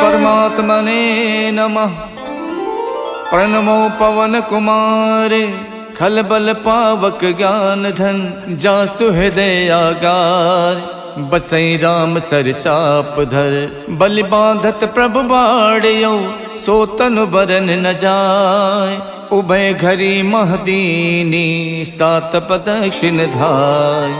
परमात्मने नमः। प्रणमो पवन कुमार खल बल पावक ज्ञान धन जासु हृदय आगार। बसई राम सर चाप धर बलि बांधत प्रभु बाड़ियो सो तनु बरन न जाय। उभय घरी महदीनी सात प्रदक्षिण धाय।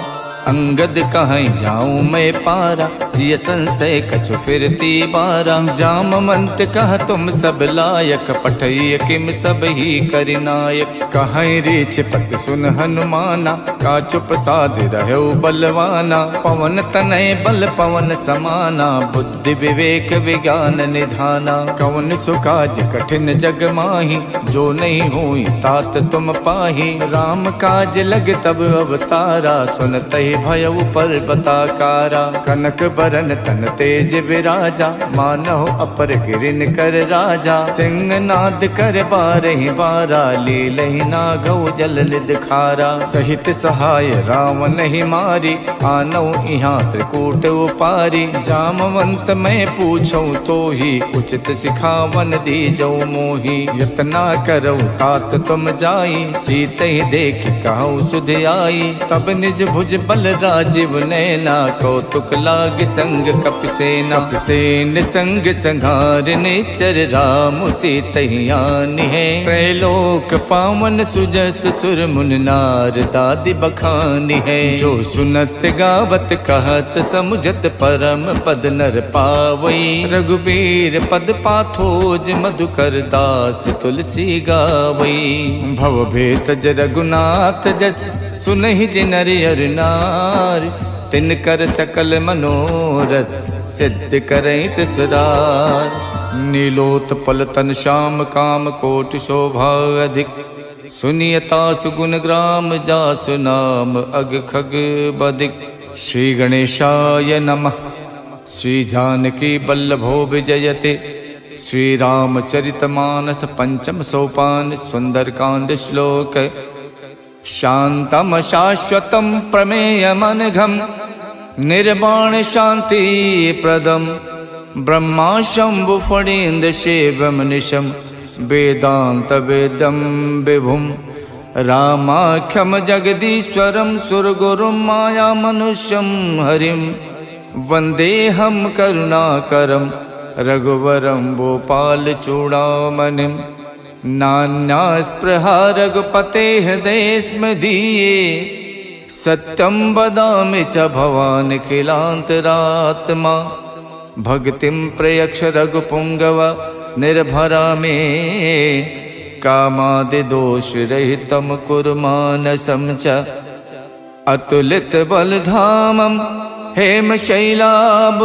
अंगद कहीं जाऊं मैं पारा जिय संशय कछु फिरती बारा। जामवंत कह तुम सब लायक पठय किम सब ही करिनायक। कहीं रीछ पत सुन हनुमाना का चुप साध रहो बलवाना। पवन तनय बल पवन समाना बुद्धि विवेक विज्ञान निधाना। कवन सुकाज कठिन जग माही जो नहीं हुई तात तुम पाही। राम काज लग तब अवतारा सुनते भयउ पर्वताकारा। कनक बरन तन तेज विराजा मानहो अपर गिरिन कर राजा। सिंह नाद कर बारहि बारा लीलहि नागौ जल निदखारा। सहित सहाय रावण ही मारी आनौ इहाँ त्रिकूट उपारी। जामवंत मैं पूछौ तो ही उचित सिखावन दीजौ मोही। यतना करौ तात तुम जाई सीते देख कहु सुध आई। तब निज भुज बल राजीव नैना कौतुक लाग संग कपिसेना। कपिसेन संग संघार निश्चर राम सीतहियान है। त्रैलोक पावन सुजस सुर मुन नार दादि बखानी है। जो सुनत गावत कहत समुझत परम पद नर पावई। रघुबीर पद पाथोज मधुकर दास तुलसी गावई। भव भेषज रघुनाथ जस सुनहि जिनर अर नार। तिनकर सकल मनोरथ सिद्ध करैत सुरार। नीलोत्पल तन श्याम काम कोटि शोभा अधिक। सुनियता सुगुण ग्राम जासु नाम अग खग बदिक। श्री गणेशाय नमः। श्री जानकी बल्लभो विजयते। श्री रामचरितमानस पंचम सोपान सुंदरकांड श्लोक। शांतम शाश्वतम प्रमेयमनघम निर्वाण शांति प्रदम। ब्रह्मा शंभु फणीन्द्र शिवम निशम वेदांत वेदम विभुम। रामाख्यम जगदीश्वरम सुरगुरुम माया मनुष्यम हरिम। वंदेहम करुणाकरम रघुवरम भोपाल चूड़ामणिम। नान्यास्पृहा रघुपते हृदय स्म धीये। सत्यं वदामि च भवान् किलान्तरात्मा। भक्तिं प्रयक्ष रघुपुंगव निर्भरा मे। कामादिदोषरहितं कुरु मानसं च। अतुलित बलधामं हेमशैलाबुदेहं।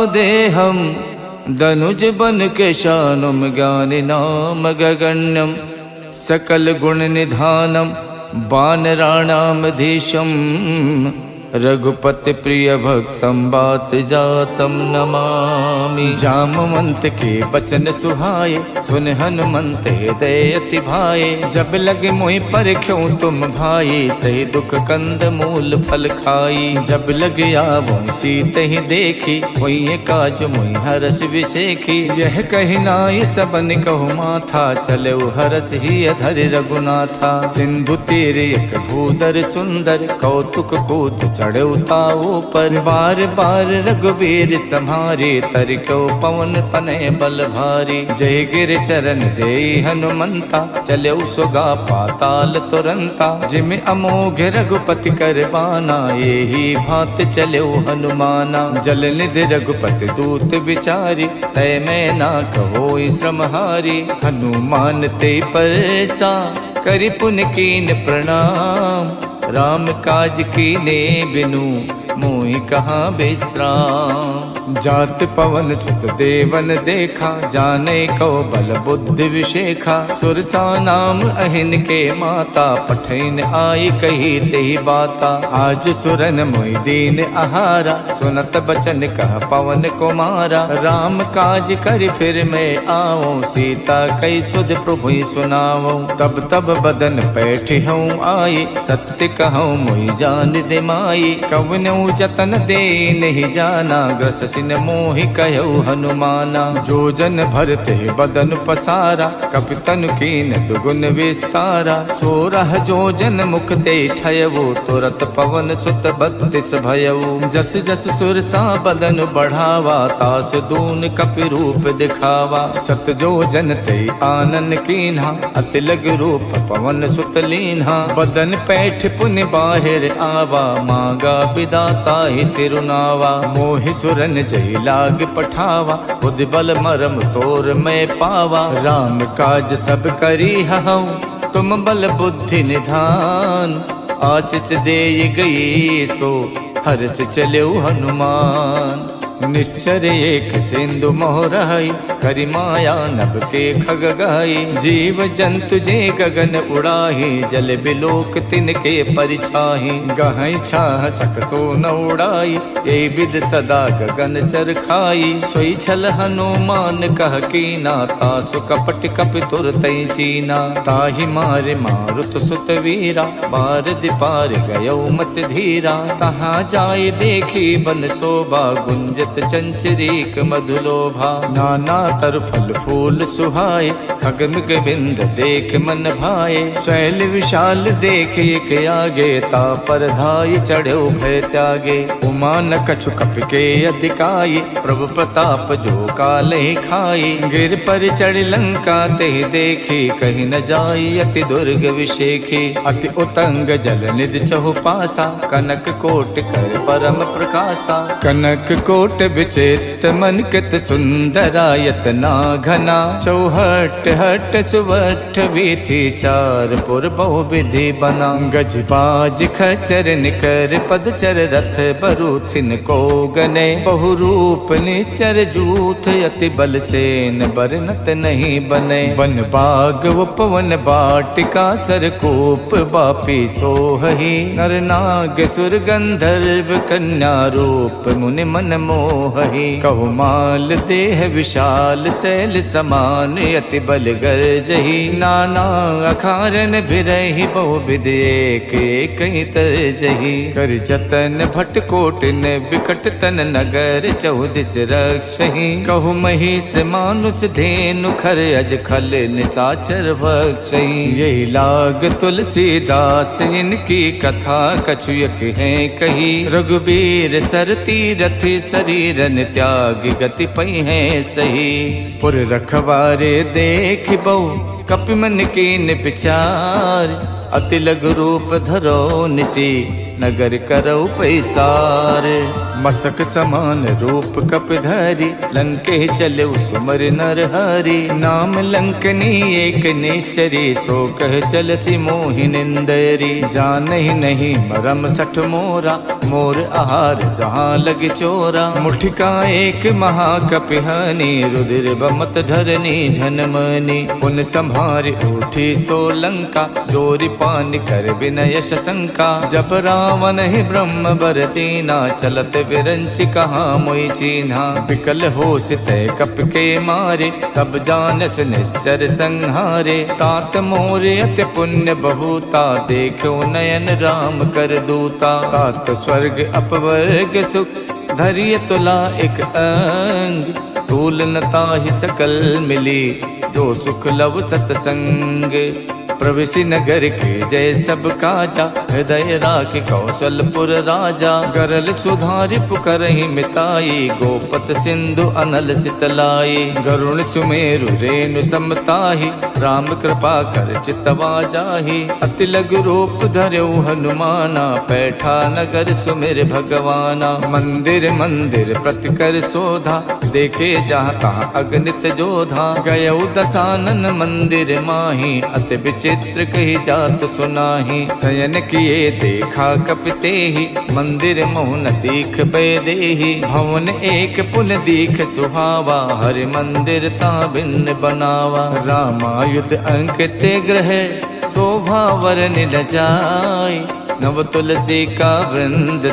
दनुज बन केशानुम ज्ञानिनाम गगण्यम। सकल गुण निधानम वानराणामधीशम। रघुपति प्रिय भक्तम बात जातम नमामि। जामवंत के बचन सुहाए सुन हनुमंत हृदय अति भाए। जब लगे मोहि परख्यों तुम भाई सही दुख कंद मूल फल खाई। जब लगे आवो सीत ही देखी कोई काज मोहि हरस विसेखी। यह कही नाय सबन कहु माथा चले हरस ही अधर रघुनाथा। सिंधु तीर एक भूधर सुंदर कौतुक कूद चढ़े ताऊ पर। बार बार रघुबीर सम्हारे तरक्यो पवन तनय बल भारी। जय गिर चरण दे हनुमंता चले सुगा पाताल तुरंता। जिम अमोघ रघुपति कर बाना यही भात चले हनुमाना। जल निधि रघुपति दूत विचारी तय मैं ना कहो श्रमहारी। हनुमान ते परसा करि पुन कीन प्रणाम। राम काज कीने बिनु मोहि कहाँ विश्राम। जात पवन सुत देवन देखा जाने को बल बुद्धि विशेखा। सुरसा नाम अहिन के माता पठैन आई कही तेहि बाता। आज सुरन मोहि दीन आहारा सुनत बचन कह पवन कुमारा। राम काज कर फिर मैं आओ सीता कई सुध प्रभु सुनाओ। तब तब बदन पैठी हूँ आई सत्य कहूँ मोहि जान दिमाई। कवनऊ जतन दे नहीं जाना ग्रस बसिन मोहि कहु हनुमाना। जो जन भरते बदन पसारा, कपितन कीन दुगुन विस्तारा। 16 जो जन मुख ते ठयवो, तुरत पवन सुत 32 भयऊ। जस जस सुरसा बदन बढ़ावा, तास दून कपि रूप दिखावा। 7 जो जन ते आनन कीन्हा, अति लग रूप पवन सुत लीन्हा। बदन पैठ पुनि बाहिर आवा, मांगा विदाता ही सिरुनावा। मोहि सुरन जय लाग पठावा, बुद्धि बल मरम तोर मैं पावा। राम काज सब करी हऊँ, तुम बल बुद्धि निधान। आशीष दे गई सो, हर्ष चलो हनुमान। निश्चर एक सिंधु मोहराई, करि माया नभ के खग गाई। जीव जंतु जे गगन उड़ाही, जल बिलोक तिनके परिछाही। गहई छाह सक सो न उड़ाई, ये विद सदा गगन चर खाई। सोई छल हनुमान कह कीना, तासु कपट कपि तुरतई चीना। ताहि मारे मारुत सुत वीरा, बार दिपार गयो मत धीरा। तहाँ जाय देखी बन शोभा, गुंजत चंचरीक मधुलोभा। नाना तर फल फूल सुहाए, खगमग बिंद देख मन भाए। शैल विशाल देख एक आगे, तापर धाय चढ़ो भय त्यागे। उमा न कछु कपि के अधिकाई, प्रभु प्रताप जो काले खाई। गिर पर चढ़ लंका ते देखी, कहीं न जाई अति दुर्ग विशेखी। अति उतंग जल निधि चहु पासा, कनक कोट कर परम प्रकाशा। कनक कोट विचित मन कित सुंदरायत ना घना। चौहट हट सुवठ वीथी, चार पुर बहु विधि बना। गज बाज खचर निकर पदचर, रथ बरूथिन को गने। बहु रूप निश्चर जूथ, अति बल सेन बरनत नहीं बने। वन बाग उपवन बाटिका, सरकूप बापी सोहही। नर नाग सुर गंधर्व, कन्या रूप मुनि मन मोहही। कहु माल देह विशाल, शैल समान अति बल गर्जही। नाना अखारन बिरही, बहु विधि एक एक तरजही। कर जतन भट कोटिन, बिकट तन नगर चौदिस रक्षही। कहु महिष मानुष धेनु, खर अज खल निसाचर भक्षही। यही लाग तुलसीदास, इनकी कथा कछुयक है कही। रघुबीर सर तीरथ, शरीरन त्याग गति पई है सही। पुर रखवारे देख बहु, कपि मन कीन विचार। अति लघु रूप धरो निसी, नगर करौ पैसार। मसक समान रूप कपिधरि, लंके चलऊ सुमर नर हरि। नाम लंकनी एक निश्चरी, सो कह चलसी मोहि निंदरी। जानहि नहीं मरम सठ मोरा, मोर आहार जहाँ लग चोरा। मुठिका एक महाकपिहानी, रुधिर बमत धरनी धनमनी। पुन संभारि उठी सो लंका, जोरि पान कर विनय शंका। जब रावण ही ब्रह्म बर दीना, चलत विरंच कहाँ मोई चीन्हा। विकल होश तय कप के मारे, तब जानस निश्चर संहारे। तात मोर अति पुण्य बहुता, देखो नयन राम कर दूता। तात स्वर्ग अपवर्ग सुख, धैर्य तुला एक अंग। तूल न ताहि सकल मिली, जो सुख लव सतसंग। प्रविशि नगर के जय सब काजा, हृदय राख कौशलपुर राजा। गरल सुधारि पुकरहि मिताई, गोपत सिंधु अनल सितलाई। गरुण सुमेरु रेणु समताहि, राम कृपा कर चितवा जाहि। अति लघु रूप धर्यो हनुमाना, पैठा नगर सुमिर भगवाना। मंदिर मंदिर प्रति कर शोधा, देखे जहाँ तहाँ अगणित जोधा। गयौ दसानन मंदिर माही, अति चित्र कही जात सुनाही। शयन किए देखा कपिते ही, मंदिर मोहन दीख बेदेही। भवन एक पुल दीख सुहावा, हरि मंदिर ता भिन्न बनावा। रामायुध अंकित ग्रह, शोभा वरन न जाय। नव तुलसी का वृंद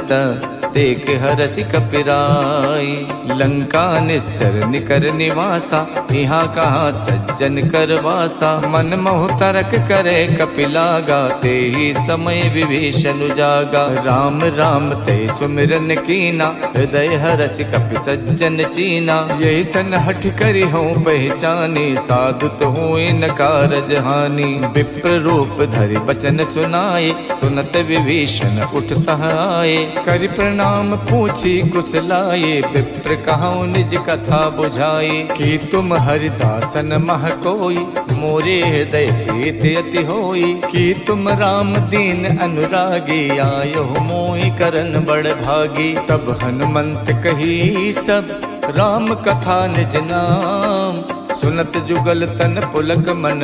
देख हरसि कपिराई। लंका निस्सर निकर निवासा, यहाँ कहाँ सज्जन कर वासा। मन मोह तरक करे कपिलागा, ते ही समय विभीषण जागा। राम राम ते सुमिरन कीना, हृदय हरसि कपि सज्जन चीना। यही सन हठ करि हों पहचानी, साधु तो हुए न कारज हानि। विप्र रूप धरि बचन सुनाए, सुनत विभीषण उठत आए। करि प्रणाम पूछी कुशलाए, विप्र कहूँ निज कथा बुझाए। कि तुम हरिदासन मह कोई, मोरे हृदय प्रीत अति होई। कि तुम राम दीन अनुरागी, आयो मोहि करन बड़ भागी। तब हनुमंत कही सब, राम कथा निज नाम। सुनत जुगल तन पुलक मन,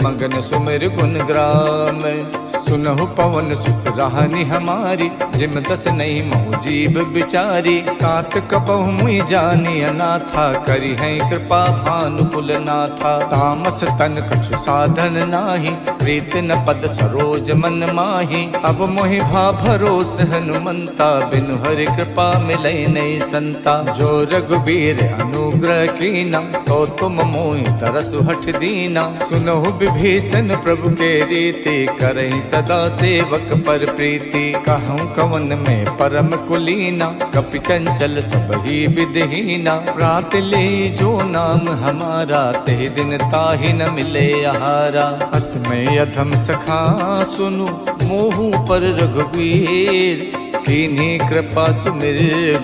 मगन सुमिर गुण ग्राम। सुनहु पवन सुत राहनि हमारी, जिम दस नहीं महु जीव बिचारी। तात कबहु मुई जानी अनाथा, करी है कृपा भानुकुल नाथा। तामस तन कछु साधन नाही, प्रीत न पद सरोज मन माही। अब मोहि भा भरोस हनुमंता, बिनु हरि कृपा मिलै नहीं संता। जो रघुबीर अनुग्रह कीना, तो तुम मोहि तरसु हठ दीना। सुनहु विभीषण प्रभु के रीति, करहि सदा सेवक पर प्रीति। कहूँ कवन में परम कुलीना, कपि चंचल सब ही विधहीना। रात ले जो नाम हमारा, ते दिन ताहि न मिले आहारा। असमय अधम सखा सुनु, मोहु पर रघुवीर। कीन्ही कृपा सुमिर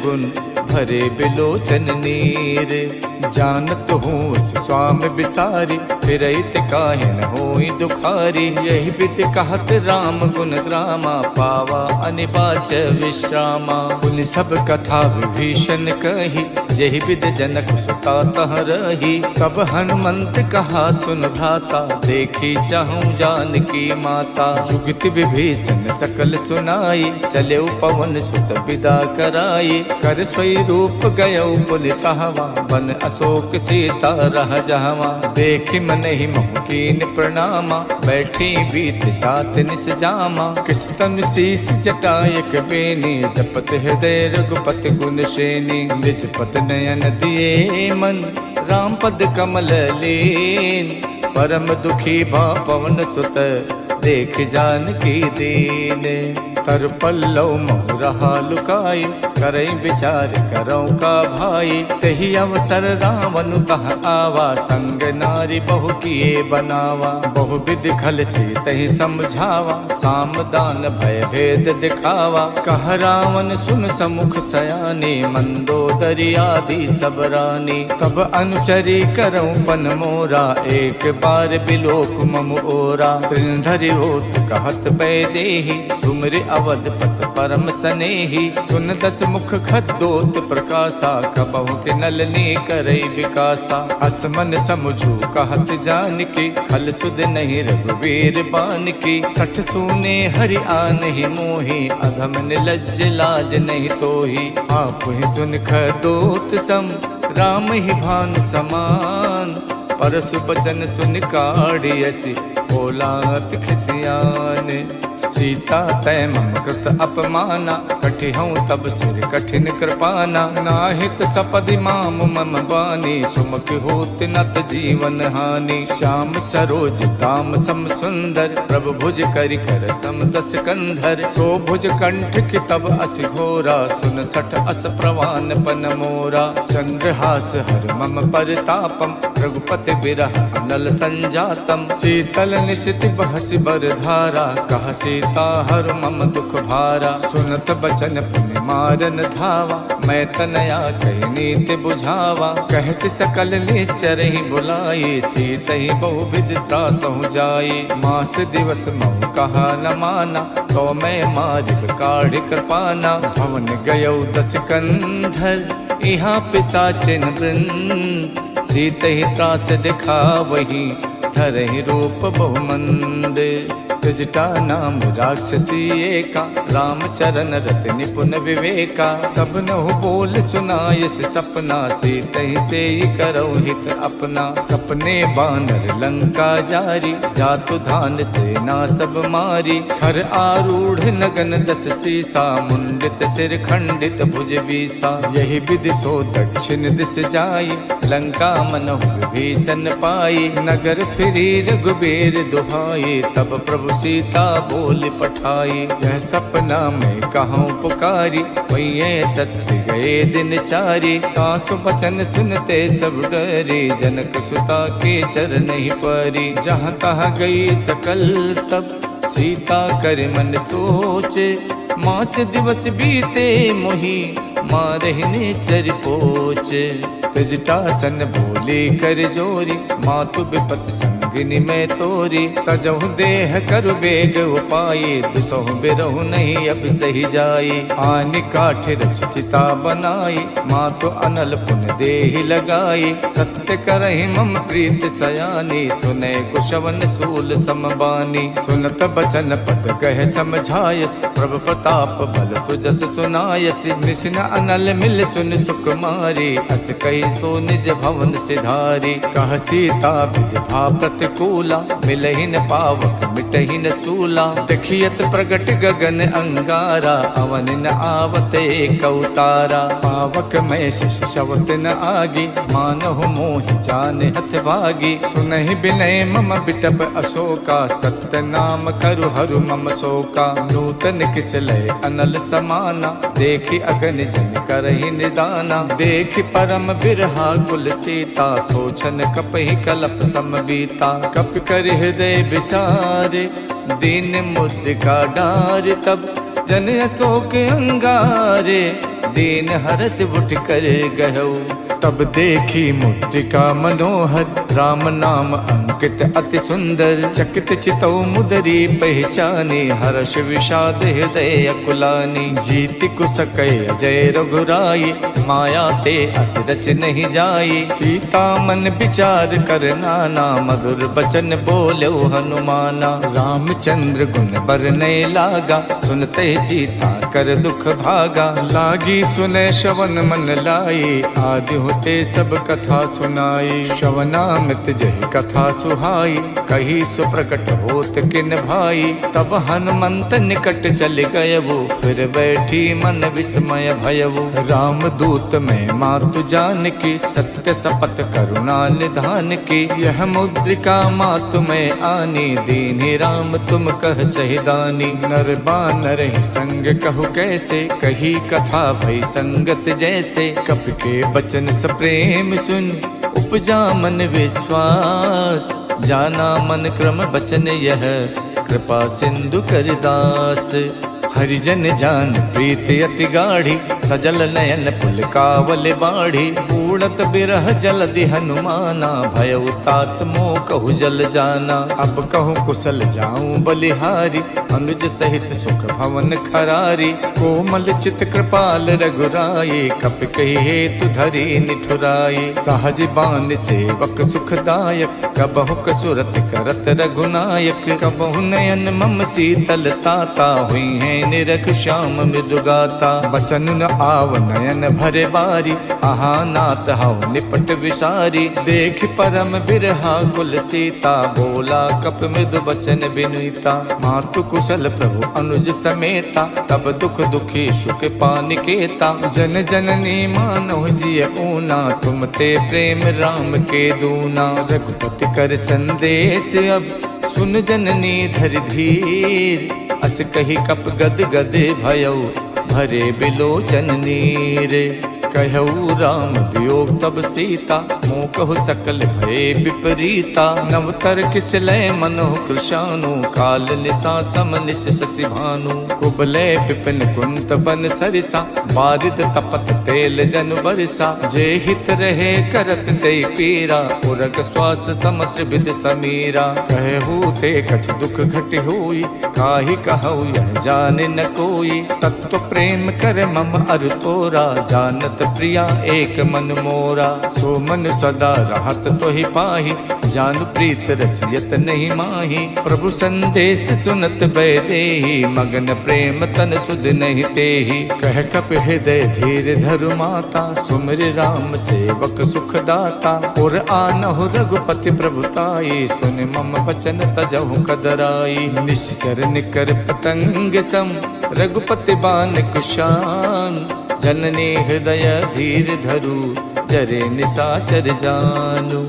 गुण, भरे बिलोचन नीर। जानत हूँ स्वामी बिसारी, फिरहित काहे न होई दुखारी। यही विद कहत राम गुण ग्रामा, पावा अनिबाच विश्रामा। पुनि सब कथा विभीषण कही, यही विद जनक सुता तह रही। तब हनुमंत कहा सुन भ्राता, देखी चाहूँ जानकी माता। जुगति विभीषण सकल सुनाई, चले पवन सुत विदा कराई। कर स्वई रूप गयो पुलितहवा, बन अशोक सीता रह जहवा। देखि मन ही मोह कीन प्रणामा, बैठी बीत जात निस जामा। किछ तनु शीस जटायक बेनी, जपत हृदय रघुपति गुण श्रेणी। निज पत नयन दिए मन, राम पद कमल लीन। परम दुखी भा पवन सुत, देख जानकी दीन। तर पल्लव मोह रहा लुकाई, करई विचार करौ का भाई। तही अवसर रावण तह आवा, संग नारी बहु किए बनावा। बहु विधि खल से तही समझावा, साम दान भय भेद दिखावा। कह रावण सुन समुख सयानी, मंदोदरी आदि सब रानी। तब अनुचरी करौ पन मोरा, एक बार बिलोक मम ओरा। त्रिनधरि होत कहत पै देहि, सुमिर अवधपत परम सनेही। सुन दस मुख खद्दोत प्रकाशा, कबहु के नलनी करई विकासा। असमन समझू कहत जानकी, खल सुध नहीं रघुवीर बानकी। सठ सूने हरि आनहि मोहि, अधम निलज्ज लाज नहीं तोहि। आप ही सुन खद्दोत सम, राम ही भानु समान। परसु बचन सुन काढ़ियसि, बोलात खिसियान। सीता तय मम कृत अपमाना, कटिहऊँ तब सिर कठिन कृपाना। नाहित सपदि माम मम बानी, सुमुख होत नत जीवन हानि। श्याम सरोज दाम सम सुंदर, प्रभु भुज करि कर सम दस कंधर। सो भुज कंठ कि तब असि घोरा, सुन सठ अस प्रवान पन मोरा। चंद्रहास हर मम परतापम, रघुपति बिरह अनल संजातम। शीतल निशित बहसि बर धारा, कह सीता हर मम दुख भारा। सुनत बचन पुनि मारन धावा, मैं तनया कही नीति बुझावा। कहसि सकल निश्चरहि बुलाई, सीतहि बहु विधि त्रासहु जाई। मास दिवस महु कहा न माना, तो मैं मारिब काढ़ कृपाना। भवन गयौ दस कंधर, यहाँ पिशाचिन वृंद। सीत ही त्रास दिखावही, धरहि रूप बहुमंद। त्रिजटा नाम राक्षसी एका, रामचरण रत निपुण विवेका। सब नहु बोल सुनायस सपना, सीतहि से करौ हित अपना। सपने बानर लंका जारी, जातु धान सेना सब मारी। खर आरूढ़ नगन दस सीसा, मुंडित सिर खंडित भुज बीसा। यही विधि सो दक्षिण दिस जाई, लंका मनहु विभीषण पाई। नगर फिरी रघुबीर दुहाई, तब प्रभु सीता बोल पठाई। यह सपना में कहूँ पुकारी, वही सत्य गए दिन चारी। तासु बचन सुनते सब डरे, जनक सुता के चरण ही परी। जहाँ तहाँ गई सकल तब, सीता कर मन सोचे। मास दिवस बीते मोही, मारहिने चर पोचे। त्रिजटासन बोले कर जोरी, मातु विपत संगिनी में तोरी। तजहु देह करु बेग उपाये, दुसहु बिरहु नहीं अब सही जाई। आन काठ रच चिता बनाई, मातु अनल पुन देहि लगाई। सत्य करहि मम प्रीत सयानी, सुने कुशवन सूल समबानी। सुनत बचन पद कह समझायस, प्रभु प्रताप बल सुजस सुनायस। निसिन अनल मिल सुन सुकुमारी, अस कही सो निज भवन सिधारी। कह सीता विधि प्रतिकूला, मिलहि न पावक मिटहि न सूला। देखियत प्रगट गगन अंगारा, अवन न आवत एक अवतारा। पावक में शिष शवत न आगी, मानहु मोहि जान हथ भागी। सुनहि बिनय मम बिटप अशोका, सत्य नाम करु हरु मम शोका। नूतन किस लय अनल समाना, देखि अगन जन करहि निदाना। देखि परम बिरहा कुल सीता, सोचन कपहि कलप समबीता। कप कर हृदय विचारे, दीन मुद्रिका डार। तब जन अशोक अंगारे, दीन हरस उठ कर गहु। तब देखी मुद्रिका मनोहर, राम नाम अंकित अति सुंदर। चकित चितौ मुदरी पहचानी, हर्ष विषाद हृदय अकुलानी। जीति कुसकै अजय रघुराई, माया ते अस रच नहीं जाई। सीता मन विचार कर नाना, मधुर बचन बोलो हनुमाना। रामचंद्र गुण बरनय लागा, सुनते सीता कर दुख भागा। लागी सुने श्रवण मन लाई, आदि होते सब कथा सुनाई। श्रवणामृत जहि कथा सुहाई, कही सो प्रकट होत किन भाई। तब हनुमंत निकट चल गयवु, फिर बैठी मन विस्मय भयवु। राम दूत में मातु जान की, सत्य शपथ करुणा निधान की। यह मुद्रिका मातु में आनी, दीन्हि राम तुम कह सही दानी। नर बानर ही संग कहु कैसे, कही कथा भई संगत जैसे। कपि के बचन प्रेम सुन, उपजा मन विश्वास। जाना मन क्रम बचन यह, कृपा सिंधु कर दास। हरिजन जान प्रीत अति गाढ़ी, सजल नयन पुलकावल बाढ़ी। उड़त बिरह जलधि हनुमाना, भयउ तात मोह कहु जल जाना। अब कहूँ कुशल जाऊं बलिहारी, अनुज सहित सुख भवन खरारी। कोमल चित कृपाल रघुराई, कप कही हेतु धरी निठुराई। सहज बान सेवक सुखदायक, कबहु कसुरत करत रघुनायक। कबहु नयन मम शीतल ताता, हुई है निरख श्याम मृदुगाता। बचन न आव नयन भरे बारी, आहा नाथ हऊ निपट विसारी। देख परम बिरहा कुल सीता, बोला कप मृदु बचन बिनुता। मातु कुशल प्रभु अनुज समेता, तब दुख दुखी सुख पानिकेता। जन जननी मानो जिय ऊना, तुम ते प्रेम राम के दूना। रघुपति कर संदेश अब, सुन जननी धर धीर। अस कही कप गद गद भयउ, भरे बिलोचन नीर। कहऊ राम वियोग तब सीता, मोह कहु सकल भय विपरीता। नवतर किस लय मनोह कृशानु, काल निशा सम निश शशि भानु। कुबलय विपिन कुंत बन सरिसा, बारिद तपत तेल जन बरसा। जे हित रहे करत ते पीरा, उरग श्वास समत विद समीरा। कहू ते कछ दुख घट होई, काहि कहऊ यह जान न कोई। तत्व प्रेम कर मम अर तोरा, जानत प्रिया एक मन मोरा। सो मन सदा रहत तो ही पाही, जानु प्रीत रसियत नहीं माही। प्रभु संदेश सुनत बैदेही, मगन प्रेम तन सुध नहीं तेही। कह कप हृदय धीर धरु माता, सुमिर राम सेवक सुख दाता। और आनहु रघुपति प्रभुताई, सुन मम बचन तजहु कदराई। निश्चर निकर पतंग सम, रघुपति बान कुशान। जननी हृदय धीर धरु, जरे निसाचर जानू।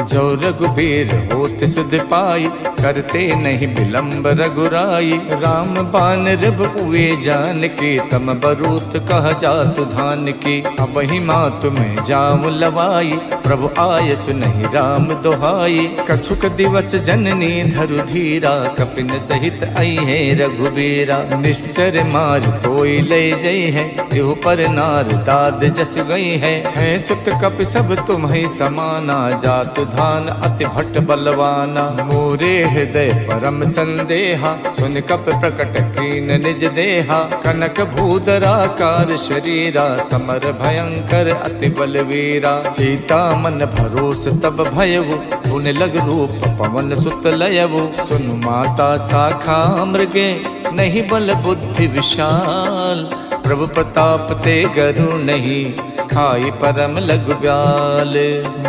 जो रघुबीर होत सुध पाई, करते नहीं विलंब रघुराई। राम बान रब हुए जान की, तम बरूत कह जातु धान की। अब ही माँ तुम्हें जाम लवाई, प्रभु आय सुनहि राम दोहाई। कछुक दिवस जननी धरु धीरा, कपिन सहित आई है रघुबीरा। निश्चर मार तोई ले जई है, देहु पर नार दाद जस गई है। सुत कपि सब तुम्हें समाना, जातु धान अति भट्ट बलवाना। मोरे हृदय परम संदेहा, सुन कप प्रकट कीन निज देहा। कनक भूधराकार शरीरा, समर भयंकर अति बलवीरा। सीता मन भरोस तब भयवु, पुन लग रूप पवन सुत लयवु। सुन माता शाखा मृगे, नहीं बल बुद्धि विशाल। प्रभु प्रताप ते गरु नहीं, खाई परम लघु ब्याल।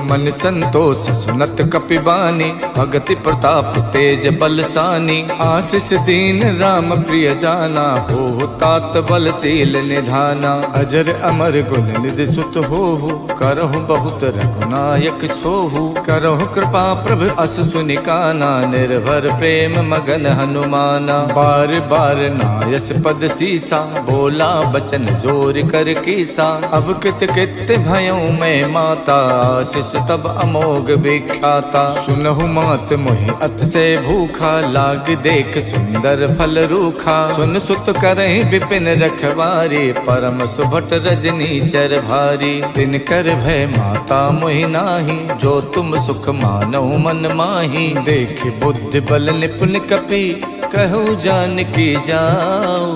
मन संतोष सुनत कपिबानी, भगति प्रताप तेज बलसानी। आशीष दीन राम प्रिय जाना, हो तात बलशील निधाना। अजर अमर गुण निधि सुत होहु, करहु बहुत रघुनायक छोहु। करहु कृपा प्रभु अस सुनिकाना, निर्भर प्रेम मगन हनुमाना। बार बार नायस पद सीसा, बोला बचन जोर कर कीसा। अब कित कित भयों मैं माता, आशीष तब अमोघ विख्याता। सुनहु मात मोहि अत से भूखा, लाग देख सुंदर फल रूखा। सुन सुत करहि विपिन रखवारी, परम सुभट रजनी चर भारी। तिन कर भय माता मोहि नाही, जो तुम सुख मानौ मन माही। देख बुद्धि बल निपुण कपि, कहु जानकी जाओ।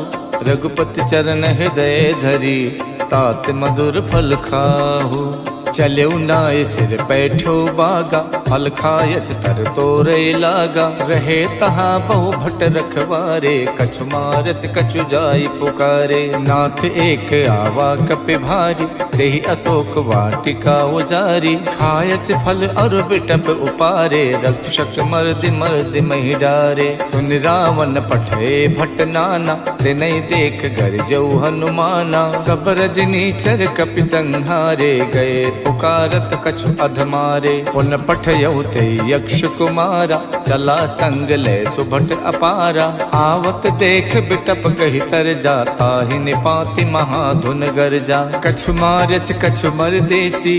रघुपति चरण हृदय धरी, तात मधुर फल खाहु। चले नाय सिर पैठो बागा, फल खायच तर तोरे लागा। रहे तहा बहु भट रखवारे, कछु मारच कछु जाई पुकारे। नाथ एक आवा कपि भारी, देहि अशोक वाटिका उजारी। खायस फल और बिटप उपारे, रक्षक मर्दि मर्दि महि डारे। सुन रावण पठे भट नाना, तिनहि देख गरजौ हनुमाना। सब रजनी चर कपि संहारे, गए पुकारत कछु अधमारे। पुन पठयौ ते यक्ष कुमारा, चला संग ले सुभट अपारा। आवत देख बिटप कहि तर जा, ताहि निपाति महाधुन गरजा। कछु मारच कछु मरदेसी,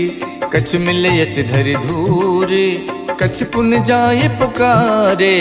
कछु मिलयच धरि धूरे। कछु पुन जाय पुकारे,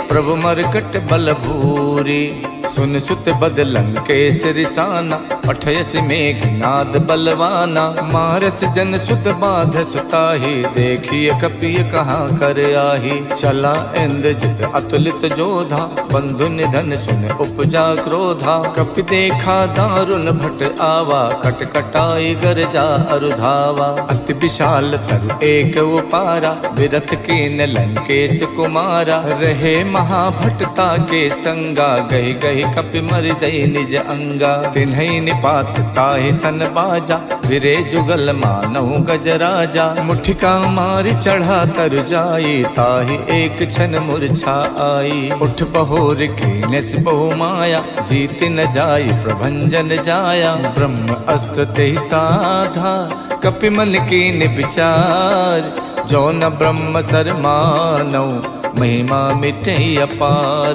प्रभु मरकट बल भूरे। सुन सुत बदलंग केसरि साना, पठयस मेघनाद बलवाना। मारस जन सुत बाध सुताही, देखिए कपिय कहाँ कर आही। चला इंद्रजित अतुलित जोधा, बंधु निधन सुन उपजा क्रोधा। कपि देखा दारुण भट आवा, कटकटाई गरजा अरुधावा। अति विशाल तरु एक उपारा, विरथ कीन लंकेश कुमारा। रहे महाभटता के संगा, गहि गहि कपि मरदई निज अंगा। तिन्हि निपात ताहि सन बाजा, विरे जुगल मानहु गजराजा। मुठिका मारि चढ़ा तर जाई, ताहि एक क्षण मूर्छा आई। उठ बहोर कीनस बहु माया, जीत न जाई प्रभंजन जाया। ब्रह्म अस्त्र तेहि साधा, कपि मन कीन विचार। जो न ब्रह्म सर मानौ, महिमा मिटई अपार।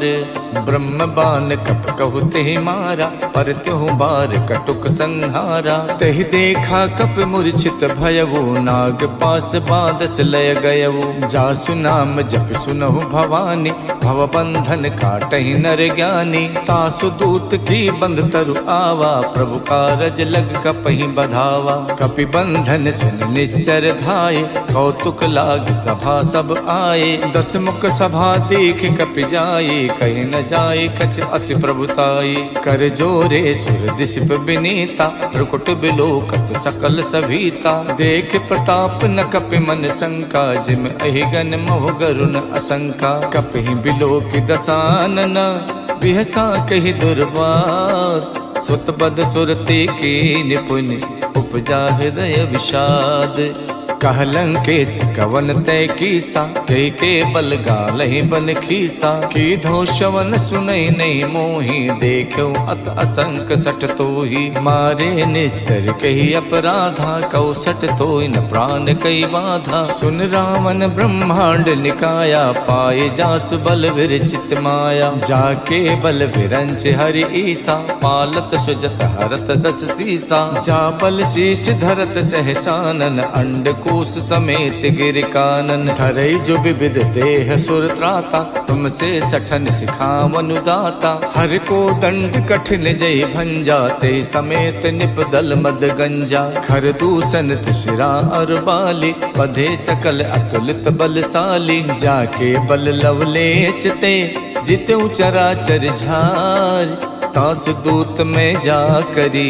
ब्रह्म बान कप कहु तेहि मारा, पर त्यों बार कटुक संहारा। तेहि देखा कप मूर्छित भयवु, नाग पास बादस लय गयवु। जासु नाम जप सुनहु भवानी, भव बंधन काटहि नर ज्ञानी। तासु दूत की बंध तरु आवा, प्रभु कारज लग कपहि बधावा। कपि बंधन सुन निश्चर धाये, कौतुक लाग सभा सब आए। दस मुख सभा देख कपि जाई, कहीं न जाए कछ अति प्रभुताई। कर जोरे सुर दिशप बिनीता, भ्रुकुट बिलोकत सकल सभीता। देख प्रताप न कपि मन शंका, जिम अहिगन मोह गरुण असंका। कपि बिलोक दसानना, बिहसा कहि दुर्वार। सुत बद सुरते की निपुण, उपजा हृदय विषाद। कहलंकेश कवन तय कीसा, के बल गालहि बन खीसा। की धो शवन सुनई नहीं मोही, देखो अत असंक सठ तोही। मारे निश्चर कही अपराधा, कौसठ तोय न प्राण कई बाधा। सुन रावण ब्रह्मांड निकाया, पाए जासु बल विरचित माया। जाके बल विरंच हरि ईसा, पालत सुजत हरत दस सीसा। जा बल शीश धरत सहसानन, अंड कोश समेत गिर कानन। धरई जो विविध देह सुर त्राता, तुमसे सठन सिखावन दाता। हर को दंड कठिन जय भंजा, ते समेत निपदल मद गंजा। खर दूषण शिरा और बाली, बधे सकल अतुलित बलशाली। जाके बल लवलेश ते, जितु चराचर झार। तासु दूत में जा करी,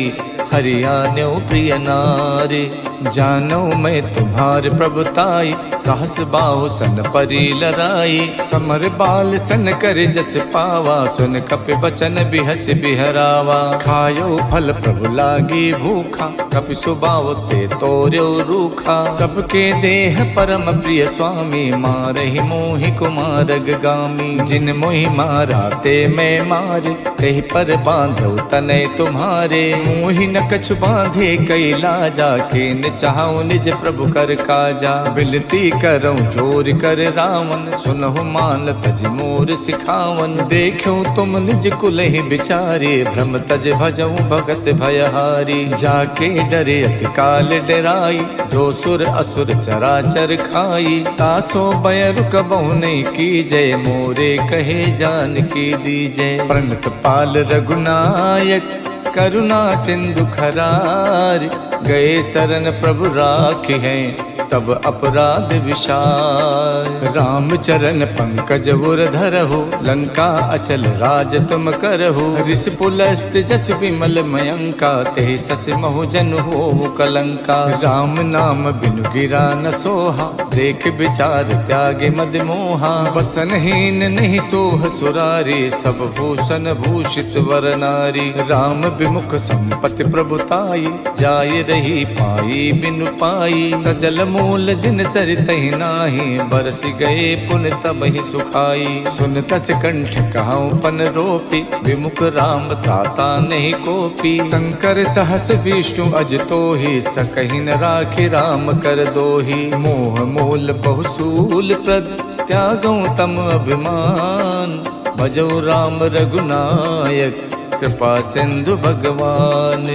हरियाण्यो प्रिय नारी। जानो मैं तुम्हार प्रभुताई, सहस बाहु सन परी लराई। समर बाल सन कर जस पावा, सुन कपि बचन बिहस बिहरावा। खायो फल प्रभु लागी भूखा, कपि सुबाव ते तोर्यो रूखा। सबके देह परम प्रिय स्वामी, मारहि मोहि कुमारग गामी। जिन मोहि मारा ते मैं मारे, तेहि पर बांधो तनय तुम्हारे। मोहि न कछु बांधे कई लाजा, के चाहूं निज प्रभु कर काजा। बिनती करऊं जोर कर रावण, सुनहु मान तज मोर सिखावन। देखो तुम निज कुल ही बिचारे, भ्रम तज भजऊं भगत भयहारी। जाके डरे अति काल डराई, जो सुर असुर चराचर खाई। तासो बयरु कबहु नहीं कीजय, मोरे कहे जान की दीजय। प्रणत पाल रघुनायक, करुणा सिंधु खरार। गए शरण प्रभु राखी हैं, तब अपराध विशाल। राम चरण पंकज उर धरहु, लंका अचल राज तुम करहु। ऋष पुलस्त जस विमल मयंका, ते सस महु जन होवु कलंका। राम नाम बिनु गिरा न सोहा, देख विचार त्यागे मद मोहा। बसनहीन नहीं सोह सुरारी, सब भूषण भूषित वर नारी। राम विमुख संपत्ति प्रभुताई, जाय रही पाई बिनु पाई। सजल मूल जिन सरितहि नाही, बरस गए पुन तबहि सुखाई। सुन तस कंठ कहाऊं पन रोपी, विमुख राम ताता नहीं कोपी। शंकर सहस विष्णु अज तोहि, सकहि न राखि राम कर दोहि। मोह मूल बहुसूल प्रद, त्यागऊं तम अभिमान। भजौ राम रघुनायक, कृपा सिंधु भगवान।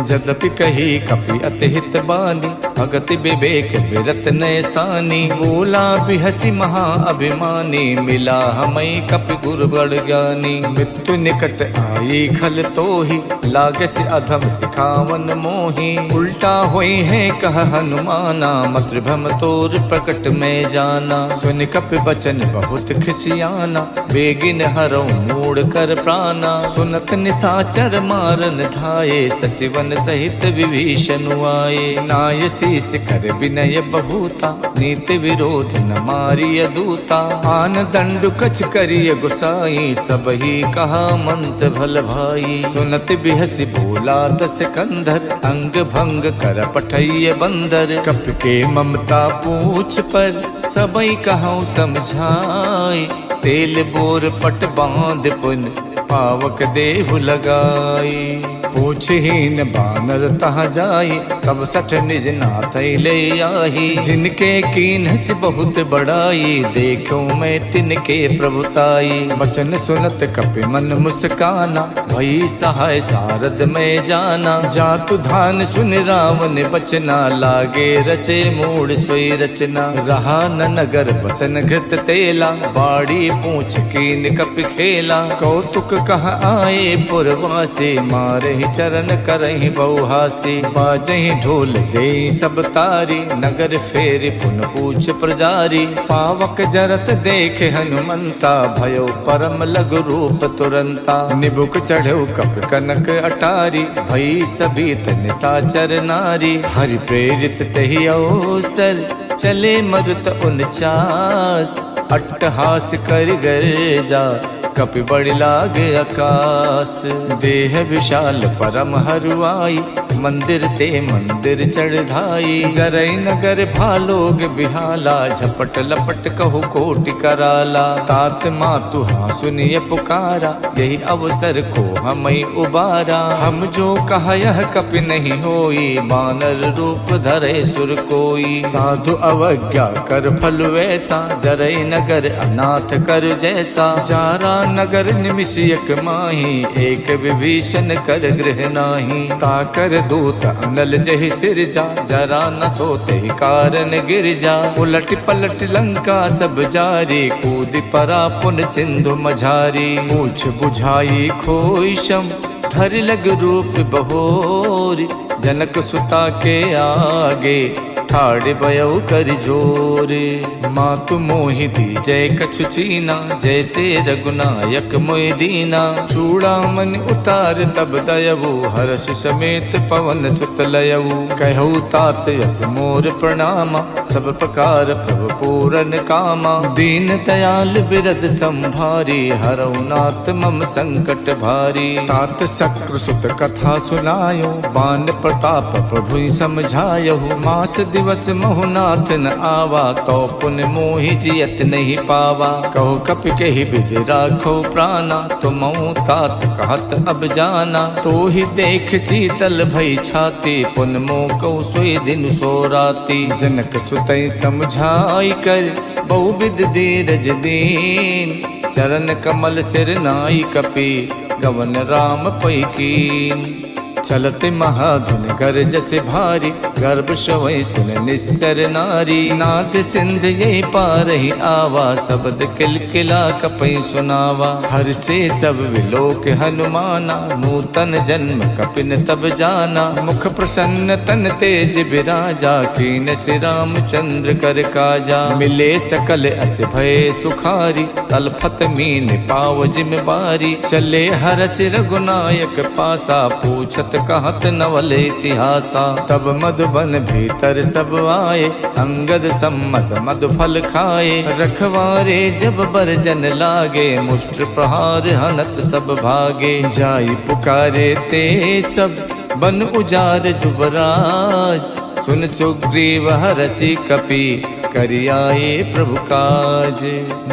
जदपि कही कपि अति हित बानी, भगति विवेक विरत नैसानी। बोला बिहसी महा अभिमानी, मिला हमें कपि गुरु बड़ ज्ञानी। मृत्यु निकट आई खल तोहि, लागस अधम सिखावन मोहि। उल्टा होई है कह हनुमाना, मत्र भ्रम तोर प्रकट में जाना। सुन कपि बचन बहुत खिसियाना, बेगिन हरौ मूड कर प्राणा। सुनत निसाचर मारन धाये, सचिवन सहित विभीषण आए। नाय शीस कर विनय बहुता, नीति विरोध न मारिय दूता। आन दंडु कछ करिय गुसाई, सबही कहा मंत भल भाई। सुनत बिहसी बोला दस कंधर, अंग भंग कर पठैय बंदर। कप के ममता पूछ पर, सबई कहूँ समझाई। तेल बोर पट बांध पुन, पावक देहु लगाई। पूछहीन बानर तहाँ जाई, तब सठ निज नाथ ले आही। जिनके कीन्हस बहुत बड़ाई, देखो मैं तिनके प्रभुताई। बचन सुनत कपि मन मुस्काना, भई सहाय सारद में जाना। जातु धान सुन रावण बचना, लागे रचे मूड सोई रचना। रहा न नगर बसन घृत तेला, बाड़ी पूछ कीन कपि खेला। कौतुक कह आए पुरवासे, मारे पवहि चरण करहि बहुहासी। बाजहि ढोल देई सब तारी, नगर फेरि पुन पूछ प्रजारी। पावक जरत देख हनुमंता, भयो परम लघु रूप तुरंता। निबुक चढ़ऊ कप कनक अटारी, भई सभी निशाचर नारी। हरि प्रेरित तेहि अवसर, चले मरुत 49। अट्टहास कर गर्जा, कपि बड़ि लागे आकाश। देह विशाल परम हरुआई, मंदिर ते मंदिर चढ़ाई। जरई नगर भालोग बिहाला, झपट लपट कहु कोटि कराला। तात मातु हाँ सुनिए पुकारा, यही अवसर को हमई उबारा। हम जो कहा यह कपि नहीं होई, बानर रूप धरे सुर कोई। साधु अवज्ञा कर फल वैसा, जरई नगर अनाथ कर जैसा। जारा नगर निमिष एक माही, एक विभीषण कर गृह नाही। ताकर दूत अनल जहि सिरजा, जरा न सोते कारण गिर जा। उलट पलट लंका सब जारी, कूद परा पुन सिंधु मझारी। पूछ बुझाई खोई शम, धर लग रूप बहोरी। जनक सुता के आगे, ठाड़ बयऊ कर जोरे। मातु मोहि दी जय कछु चीना, जैसे रघुनायक मोहि दीना। चूड़ामन उतार तब दयऊ, हर्ष समेत पवन सुत लयऊ। कहऊ तात यस मोर प्रणामा, सब प्रकार प्रभु पूरन कामा। दीन दयाल बिरद संभारी, हरऊ नाथ मम संकट भारी। तात शक्र सुत कथा सुनायो, बान प्रताप प्रभु समझायहु। मास दिवस महुनाथ न आवा, तो पुन मोहि जियत नहीं पावा। कहो कपि कहि विधि राखो प्राणा, तुम तात कहत अब जाना। तो ही देख शीतल भई छाती, पुन मोह कहु सोई दिन सो राती। जनक सुतई समझाई कर, बहुविध धीरज दीन। चरण कमल सिर नाई कपि, गवन राम पै कीन। चलते महाधुन गरज से भारी, गर्भ शवै सुन निश्चर नारी। नाद सिंध ये पार ही आवा, शब्द किलकिला कपै सुनावा। हर से सब विलोक हनुमाना, नूतन जन्म कपिन तब जाना। मुख प्रसन्न तन तेज बिराजा, कीन से रामचंद्र कर काजा। मिले सकल अति भय सुखारी, तलफत मीन पाव जिम बारी। चले हरस रघुनायक पासा, पूछत कहत नवल इतिहासा। तब मधुबन भीतर सब आए, अंगद सम्मत मधु फल खाए। रखवारे जब बरजन लागे, मुष्ट प्रहार हनत सब भागे। जाई पुकारे ते सब, बन उजार जुबराज। सुन सुग्रीव हरसि कपि, करियाए प्रभु काज।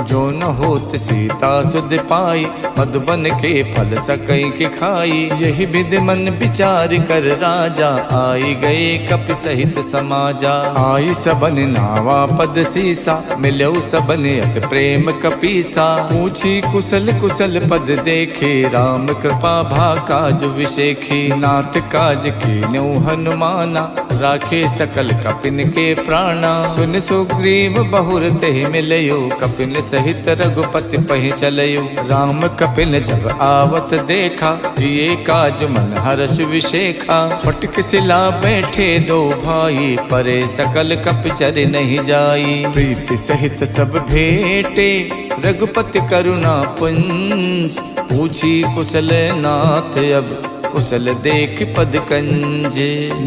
जो न होत सीता सुध पाई, मधुबन के फल सकई के खाई। यही विध मन विचार कर राजा, आई गए कपि सहित समाजा। आई सबन नावा पद सीसा, मिलऊ सबन अत प्रेम कपीसा। पूछी कुशल कुशल पद देखे, राम कृपा भा काज विशेखी। नाथ काज कीन्यौ हनुमाना, राखे सकल कपिन के प्राणा। सुन सुग्रीव बहुर तेहि मिलयो, कपिन सहित रघुपति पहि चलयो। राम कपिन जब आवत देखा, ये काज मन हर्ष विशेखा। फटक सिला बैठे दो भाई, परे सकल कपिचर नहीं जाई। प्रीति सहित सब भेटे, रघुपति करुणा पुंज। पूछी कुशल नाथ अब, कुशल देख पद कंजे।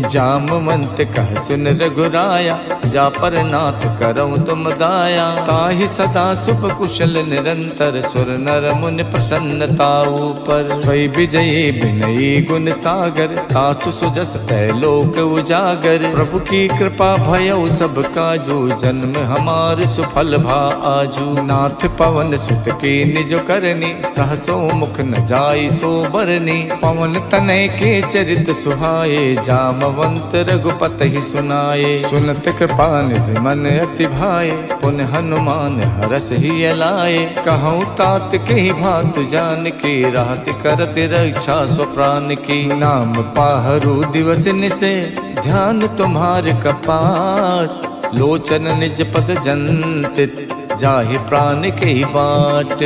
जामवंत कह सुन रघुराया, जा पर नाथ करऊँ तुम दाया। ताहि सदा सुख कुशल निरंतर, सुर नर मुनि प्रसन्नताऊ पर। स्वै विजयी विनयी गुण सागर, तासु सुजस तैलोक उजागर। प्रभु की कृपा भयउ सब काजू, जन्म हमार सुफल भा आजू। नाथ पवन सुत की निज करनी, सहसो मुख न जाई सो बरनी। पवन तनय के चरित सुहाए, जामवंत रघुपति सुनाए। सुनत कृपा निधि मन अति भाए, पुन हनुमान हरस ही अलाए। कहूँ तात के ही भात जान के, राहत करत रक्षा सो प्राण की। नाम पाहरू दिवस निसे, ध्यान तुम्हार कपाट। लोचन निज पद जंतित, जाहि प्राण के ही बाट।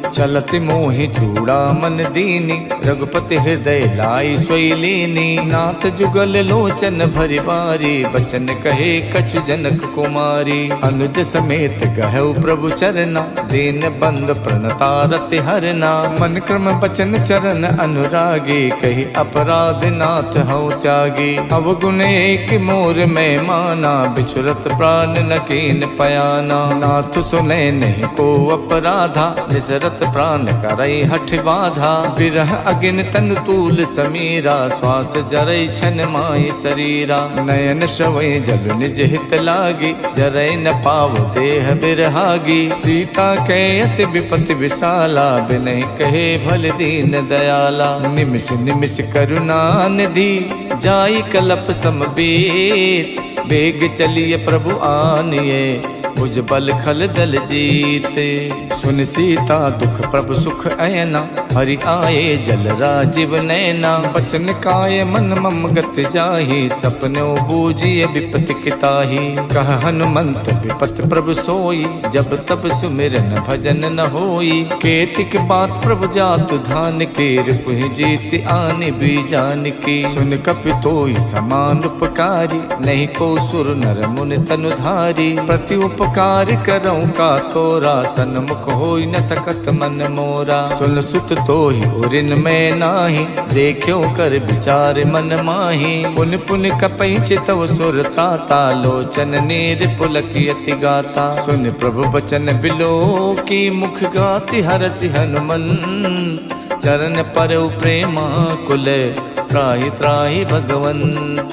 चलत मोहि चूड़ा मन दीनी, रघुपति हृदय लाई सोई लीनी। नाथ जुगल लोचन भरि बारी, बचन कहे कछु जनक कुमारी। अनुज समेत गहु प्रभु चरना, दीन बंद प्रणतारत हरना। मन क्रम बचन चरण अनुरागी, कही अपराध नाथ हऊ त्यागी। अवगुण एक मोर में माना, बिछुरत प्राण न कीन पयाना। नाथ सुने नहीं को अपराधा, निसरत प्राण करई हठ बाधा। बिरह अगिन तन तूल समीरा, श्वास जरई छन माई शरीरा। नयन श्रवई जल निज हित लागी, जरई न पाव देह बिरहागी। सीता के अति विपति विशाला, बिनहि कहे भल दीन दयाला। निमिष निमिष करुणा निधि, जाई कलप समबीत। बेग चलिए प्रभु आनिए, भुज बल खल दल जीते। सुन सीता दुख प्रभु सुख ऐना, हरि आए जल राजीव नैना। बचन काय मन मम गत जाहि, सपनो बूझिए विपति किताहि। कह हनुमंत विपत प्रभु सोई, जब तब सुमिरन भजन न होई। केतिक बात प्रभु जातु धान के, रिपुहि जीत आनि बीजान की। सुन कपि तोई समान उपकारी, नहीं को सुर नर मुनि तनुधारी। प्रति उपकार करऊँ का तोरा, सन्मुख होई न सकत मन मोरा। सुन सुत तोहि उरिन में नाही, देखियो कर विचार मन माही। पुन पुन कपई चितव सुर ताता, लोचन नीर पुलक यति गाता। सुन प्रभु बचन बिलो की, मुख गाति हरसि हनुमन। चरण परउ प्रेमा कुल, त्राहि त्राहि भगवंत।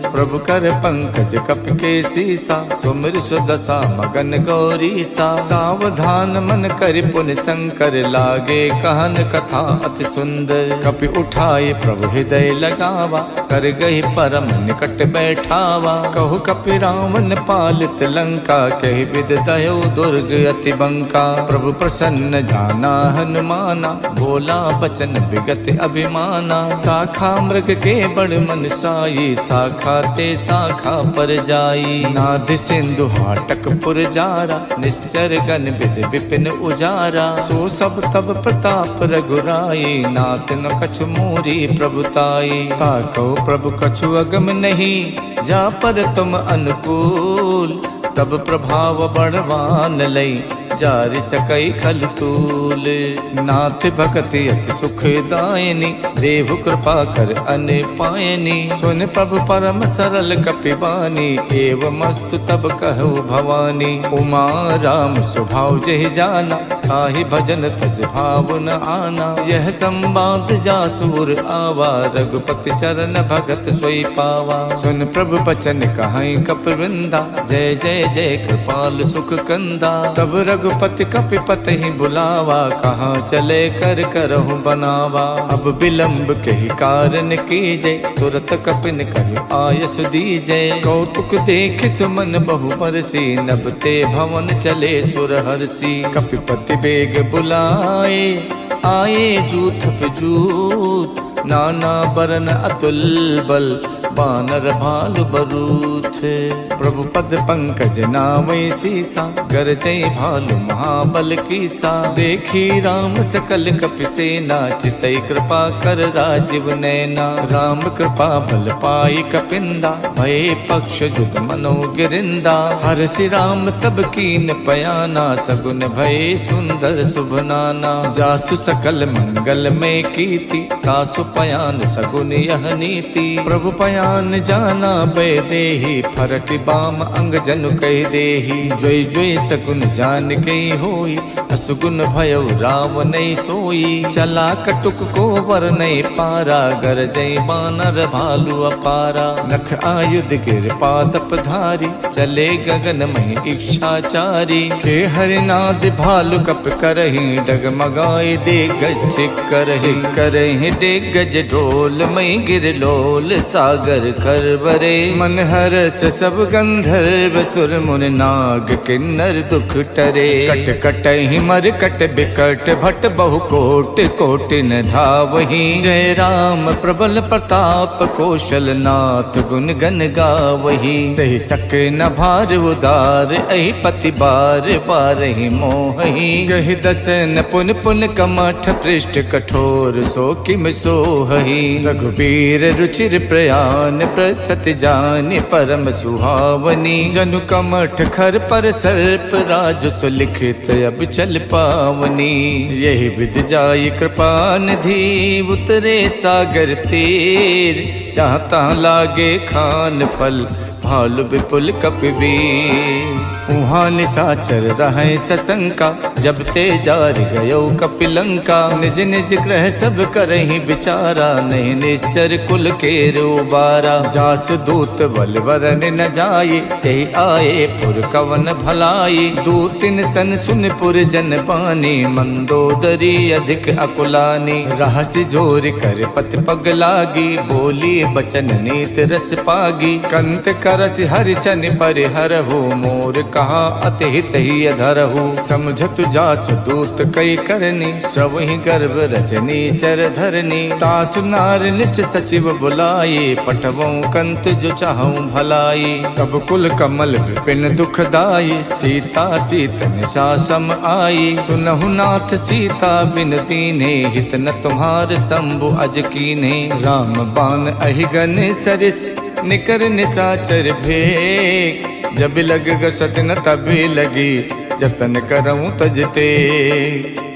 प्रभु कर पंकज कप के सीसा, सुमिर सुदशा मगन गौरीसा। सावधान मन कर पुन शंकर, लागे कहन कथा अति सुंदर। कपि उठाए प्रभु हृदय लगावा, कर गही परम निकट बैठावा। कहु कपि रावण पालित लंका, कहि विद दयो दुर्ग अति बंका। प्रभु प्रसन्न जाना हनुमाना, बोला बचन विगत अभिमाना। शाखा मृग के बड़ मन साई, शाखा ते शाखा पर जाई। नाभि सिंधु हाटक पुर जारा, निश्चर गण विद विपिन उजारा। सो सब तब प्रताप रघुराई, नाथ न कछु मोरी प्रभुताई। ताकौ प्रभु कछु अगम नहीं, जा पर तुम अनुकूल। तब प्रभाव बड़वान लई, जारि सकई खल तूल। नाथ भगति अति सुखदायनी, देव कृपा कर अन पायनी। सुन प्रभु परम सरल कपिबानी, एवं मस्तु तब कहु भवानी। उमा राम स्वभाव जहि जाना, ताहि भजन तज भाव न आना। यह संवाद जासुर आवा, रघुपति चरण भगत सोई पावा। सुन प्रभु बचन कहाई कपिवृंदा, जय जय जय कृपाल सुख कंदा। तब रघुपति कपिपति ही बुलावा, कहाँ चले कर करहु बनावा। अब विलंब के ही कारण कीजय, तुरत कपिन कहि आयस दीजय। कौतुक देख सुमन बहु बरसी, नभ ते भवन चले सुर हरसी। कपिपति बेग बुलाए, आए जूथ पे जूथ। नाना बरन अतुल बल, बानर भालु बरूथ। प्रभु पद पंकज नामय सीसा, गरजय भालु महाबल कीसा। देखी राम सकल कपिसेना, चितई कृपा कर राजीव नैना। राम कृपा बल पाई कपिंदा, भय पक्ष जुग मनो गिरिंदा। हर्षि राम तब कीन पयाना, सगुन भय सुंदर शुभ नाना। जासु सकल मंगल में कीति, तासु पयान सगुन यह नीति। प्रभु पयान जाना बै देहि, फरक बाम अंग जनु कह देहि। जोई जोई सगुन जान के होई, असुगुन भयो राम नहीं सोई। चला कटुक को वर नहीं पारा, गरजई बानर भालु अपारा। नख आयुध गिर पादप धारी, चले गगन मही इच्छाचारी। के हरिनाद भालु कप करही, डगमगाए दे गज करही। करही दे गज ढोल मई गिर लोल, सागर करवरे। मन हरस सब गंधर्व सुर मुन नाग, किन्नर दुख टरे। कट कटहि मरकट बिकट भट बहु कोट कोट न धावही। जय राम प्रबल प्रताप कौशल नाथ गुण गन गावही। सही सक न भार उदार अहि पति बार बारहि मोहि। गहि दसन पुन पुन कमठ पृष्ठ कठोर सो किम सोहहि। रघुबीर रुचिर प्रयान प्रस्तुत जानि परम सुहावनी। जनु कमठ खर पर सर्प राज सुलिखित अब चल पावनी। यही विद जाई कृपा निधि उतरे सागर तीर। जहाँ तहाँ लागे खान फल भालु विपुल कपिवीर। उहाँ निशाचर रहे सशंका जब ते जार गयो कपिलंका। निज निज ग्रह सब करहि विचारा नहीं निश्चर कुल के रोबारा। जासु दूत बल वरन न जाये ते आए पुर कवन भलाई। दूतिन सन सुन पुर जन पानी मंदोदरी अधिक अकुलानी। रहसि जोर कर पति पग लागी बोली बचन नीत रस पागी। कंत करस हरिशन परिहरहु मोर कहा अति हित ही अधरहु। समझत जासु दूत कई करनी स्रवहि गर्भ रजनी चर धरनी। तासु नार निच सचिव बुलाए पठवों कंत जो चाहूं भलाई। तब कुल कमल विपिन दुखदाई सीता सीत निशा सम आई। सुनहु नाथ सीता बिन दीन्हे हित न तुम्हार शंभु अज कीन्हे। राम बाण अहिगन सरिस निकर निशाचर भेक। जब लग गसत न तभी लगी जतन करऊं तजते।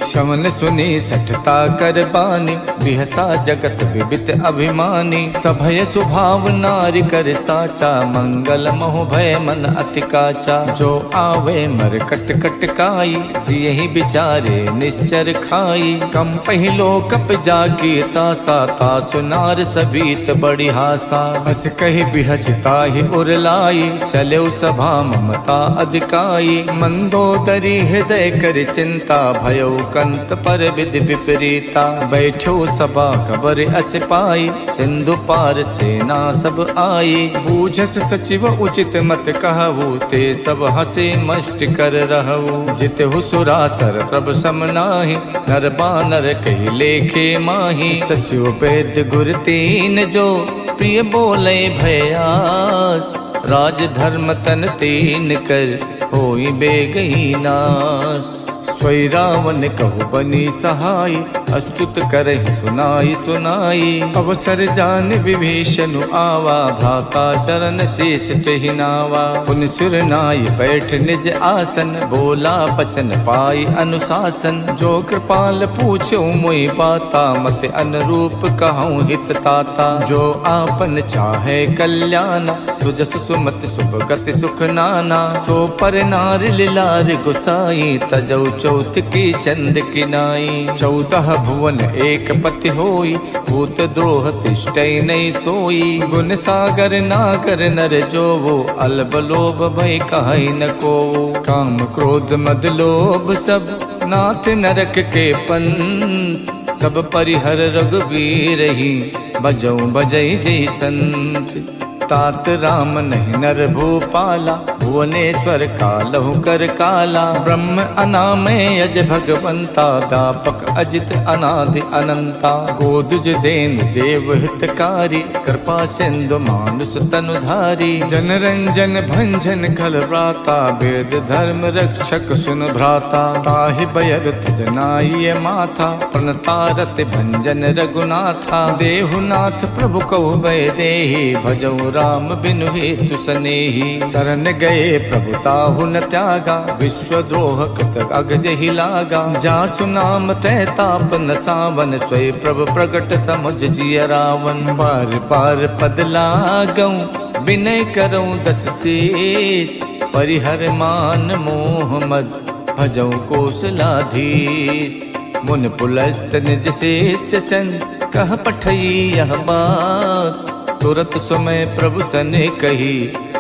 शमन सुनी सठता कर बानी बिहसा जगत विबित अभिमानी। सभय स्वभाव नारी कर साचा मंगल मोह भय मन अति काचा। जो आवे मर कट कट काई जियहि विचारे निश्चर खाई। कम पहिलो कप जागी तासा तासु नार सबीत बड़ी हासा। हस कही बिहसता ही उरलाई चले सभा ममता अधिकाई। मंदोदरी हृदय कर चिंता भयो कंत पर विधि विपरीता। बैठो सभा खबर अस पाई सिंधु पार सेना सब आई। बूझस सचिव उचित मत कहु ते सब हसे मष्ट कर रहु। जितहु सुरासर तब सम नाही नर बानर कहि लेखे माही। सचिव वैद्य गुर तीन जो प्रिय बोले भयास। राज धर्म तन तीन कर होई बेगही नास। स्वै रावण कहु बनी सहाय अस्तुत करहि सुनाई सुनाई। अवसर जान विभीषण आवा भ्राता चरण शेष तेहि नावा। पुन सुर नाई बैठ निज आसन बोला बचन पाई अनुशासन। जो कृपाल पूछो मोहि बाता मत अनुरूप कहूँ हित ताता। जो आपन चाहे कल्याण सुजस सुमति शुभ गति सुख नाना। सो पर नार लिलार गुसाई तजौ चौथ की चंद की नाई। 14 भुवन एक पति होई भूत द्रोह तिष्ठै नहीं सोई। गुण सागर नागर नर जो वो अल्ब लोभ भय कहै न को। काम क्रोध मद लोभ सब नाथ नरक के पंत। सब परिहर रघुबीर ही बजौ बजै जय संत। तात राम नहीं नर भूपाला भुवनेश्वर कालहु कर काला। ब्रह्म अनामय अज भगवंता व्यापक अजित अनादि अनंता। गोदुज देन देव हितकारी कृपा सिंधु मानुष तनुधारी। जन रंजन भंजन खल व्राता वेद धर्म रक्षक सुन भ्राता। ताहि बयरथ जनाय माथा प्रणतारत भंजन रघुनाथा। देहुनाथ प्रभु कहु भय देहि भजौ राम बिनु हेतु सनेही। शरण गए प्रभु ताहु न त्यागा विश्वद्रोह कृत अगजहि लागा। जासु नाम तै ताप न सावन स्वय प्रभु प्रगट समुझ जिय रावण। बार बार पद लागऊं विनय करऊं दस शेष। परिहर मान मोह मद भजऊं कौशलाधीश। मुन पुलस्त निज शेष सन कह पठई यह बात। तुरत समय प्रभु सने कही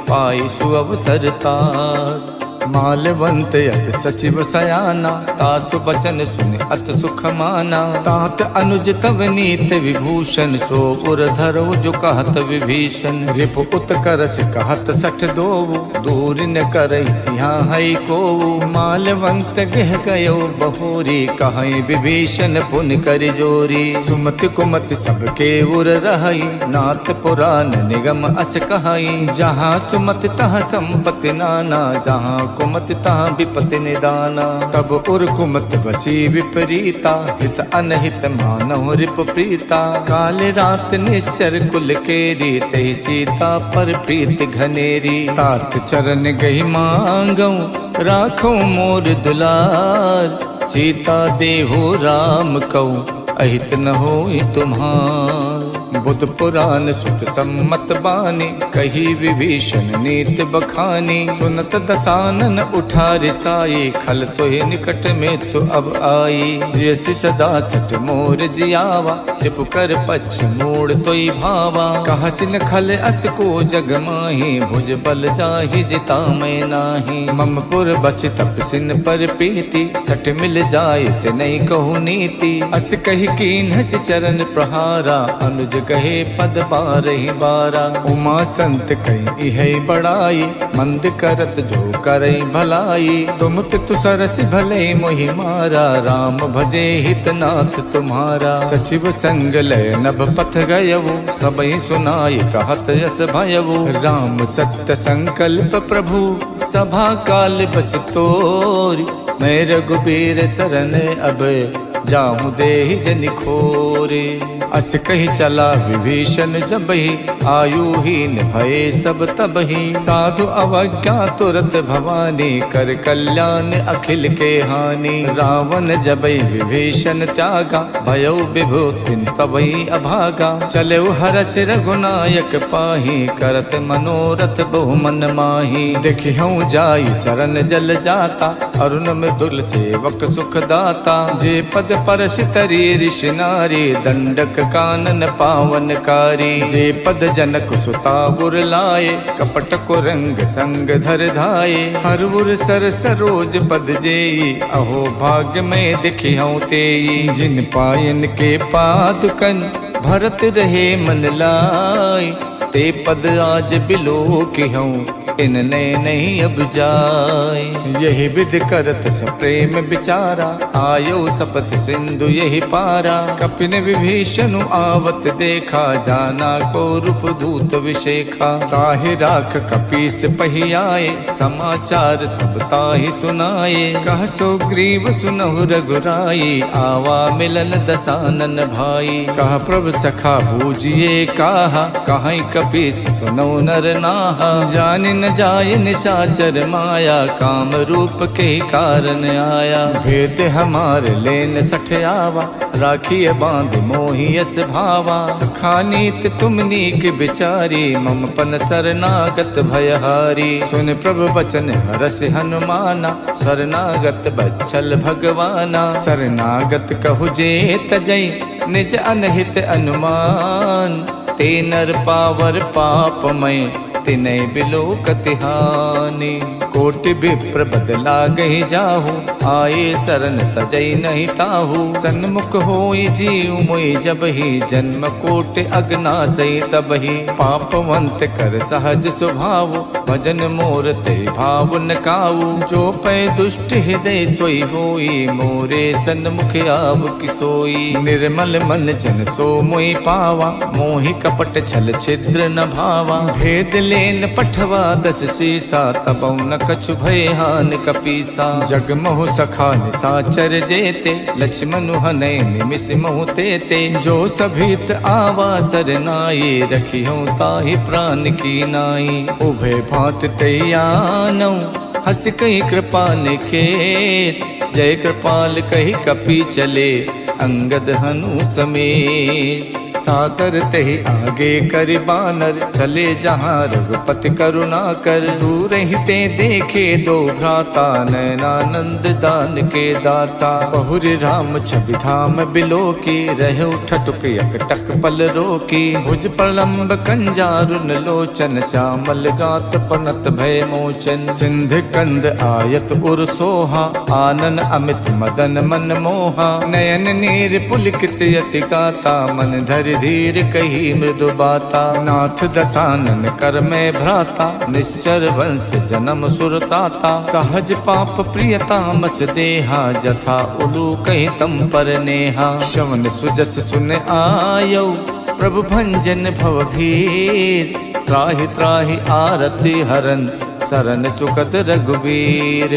पाई सुअवसर तात। मालवंत अत सचिव सयाना, तासु बचन सुन अत सुख माना। तात अनुज तव नीत विभूषण, सो उर धरो जो कहत विभीषण। रिपु उत्कर्ष कहत सठ दोवु, दूर न करई यहाँ है को। मालवंत गह गयो बहोरी, कहीं विभीषण पुन कर जोरी। सुमति कुमति सबके उर रहई, नाथ पुराण निगम अस कहई। जहाँ सुमति तहाँ संपत्ति नाना, जहाँ कुमति तहाँ विपत्ति निदाना। तब उर कुमति बसी विपरीता, हित अनहित मानव रिप प्रीता। काले रात निश्चर कुल केरी, तही सीता पर प्रीत घनेरी। तात चरण गही मांगऊ, राखो मोर दुलार। सीता देहो राम कऊ, अहित न होई तुम्हार। बुध पुराण सुत सम्मत बानी, कही विभीषण नीत बखानी। सुनत दसानन उठा रिसाई, खल तोहि निकट में तो अब आई। जैसी सदा सट मोर जियावा, रिप कर पछ मोड़ तोई भावा। कहसिन खल अस को जग माही, भुज बल जाहि जिता मैं नाही। मम पुर बस तपसिन पर प्रीति, सट मिल जाए ते नहीं कहु नीति। अस कही कीन हस चरण प्रहारा, अनुज कहे पद बारहि बारा। उमा संत कही इह बड़ाई, मंद करत जो करई भलाई। तुम पितु सरस भले मोहि मारा, राम भजे हितनाथ तुम्हारा। सचिव संग लय नभ पथ गयवु, सबई सुनाई कहत यस भयवु। राम सत्य संकल्प प्रभु, सभा काल बस तोरी। मैं रघुबीर सरन अब, जाहु देहि जनि खोरे। अस कही चला विभीषण जबहि, आयुहीन भये सब तबहि। साधु अवज्ञा तुरत भवानी, कर कल्याण अखिल के हानि। रावण जबहि विभीषण त्यागा, भयो विभूतिन तबहि अभागा। चलऊ हरस रघुनायक पाही, करत मनोरथ बहु मन माही। देखिहउँ जाई चरण जल जाता, अरुण मृदुल सेवक सुख दाता। जे पद परस तरी ऋषि नारी, दंडक कानन पावनकारी। जे पद जनक सुता उर लाए, कपट को रंग संग धर धाये। हर उर सर सरोज पद जेई, अहो भाग्य में दिखिहउँ तेई। जिन पायन के पादुकन, भरत रहे मन लाई। ते पद आज बिलो किहउँ, इनने नहीं अब जाए। यही विधि करत सप्रेम विचारा, आयो सपत सिंधु यही पारा। कपिन विभीषण आवत देखा, जाना को रूप दूत विशेखा। ताहि राख कपीस पही आए, समाचार तब ताहि सुनाए। कह सो ग्रीव सुनहु रघुराई, आवा मिलन दसानन भाई। कह प्रभु सखा बूझिए काहा, कहीं कपीस सुनो नर नाहा। जानि न जाय निशाचर माया, काम रूप के कारण आया। भेद हमार लेन सठ आवा, राखिए बांध मोहि यस भावा। सखा नीत तुम नीक बिचारी, मम पन शरणागत भयहारी। सुन प्रभु बचन हरस हनुमाना, शरणागत बच्छल भगवाना। शरणागत कहु जे तजै, निज अनहित अनुमान। ते नर पावर पापमय, तिनय बिलो कतिहानि। कोटि विप्र बदला गहि जाहु, आए शरण तजै नहीं ताहु। सन्मुख होई जीव मोहि जबहि, जन्म कोटि अगनासई तबहि। पापवंत कर सहज स्वभाव, भजन मोर ते भाव न काऊ। जो पै दुष्ट हृदय सोई होई, मोरे सन्मुख आव किसोई। निर्मल मन जन सो मोहि पावा, मोहि कपट छल छिद्र न भावा। भेद लेन पठवा दस सीसा, तबौ न कछु भय हान कपीसा। जग महु सखा निसाचर जेते, लक्ष्मण हनै निमिष महु तेते। जो सभीत आवा सरनाई, रखिहउँ ताहि प्राण की नाई। उभय भांत तैयानौ, हस कही कृपा निखेत। जय कृपाल कही कपी चले, अंगद हनु समेत। सादर तहि आगे कर बानर, चले जहाँ रघुपति करुणा कर। दूर ही ते देखे दो भ्राता, नैनानंद दान के दाता। बहुरी राम छवि धाम बिलो की, रहे ठटुक यकटक पल रोकी। भुज प्रलम्ब कंजारुन लोचन, श्यामल गात पनत भय मोचन। सिंध कंद आयत उर सोहा, आनन अमित मदन मन मोहा। नयन नीर पुलकित यति गाता, मन धर धीर कही मृदु बाता। नाथ दसानन कर में भ्राता, निश्चर वंश जन्म सुरताता। सहज पाप प्रियतामस देहा, जथा उलू कही तम पर नेहा। श्रवण सुजस सुन आयो, प्रभु भंजन भव भीर। त्राहि त्राहि आरति हरन, सरन सुखद रघुवीर।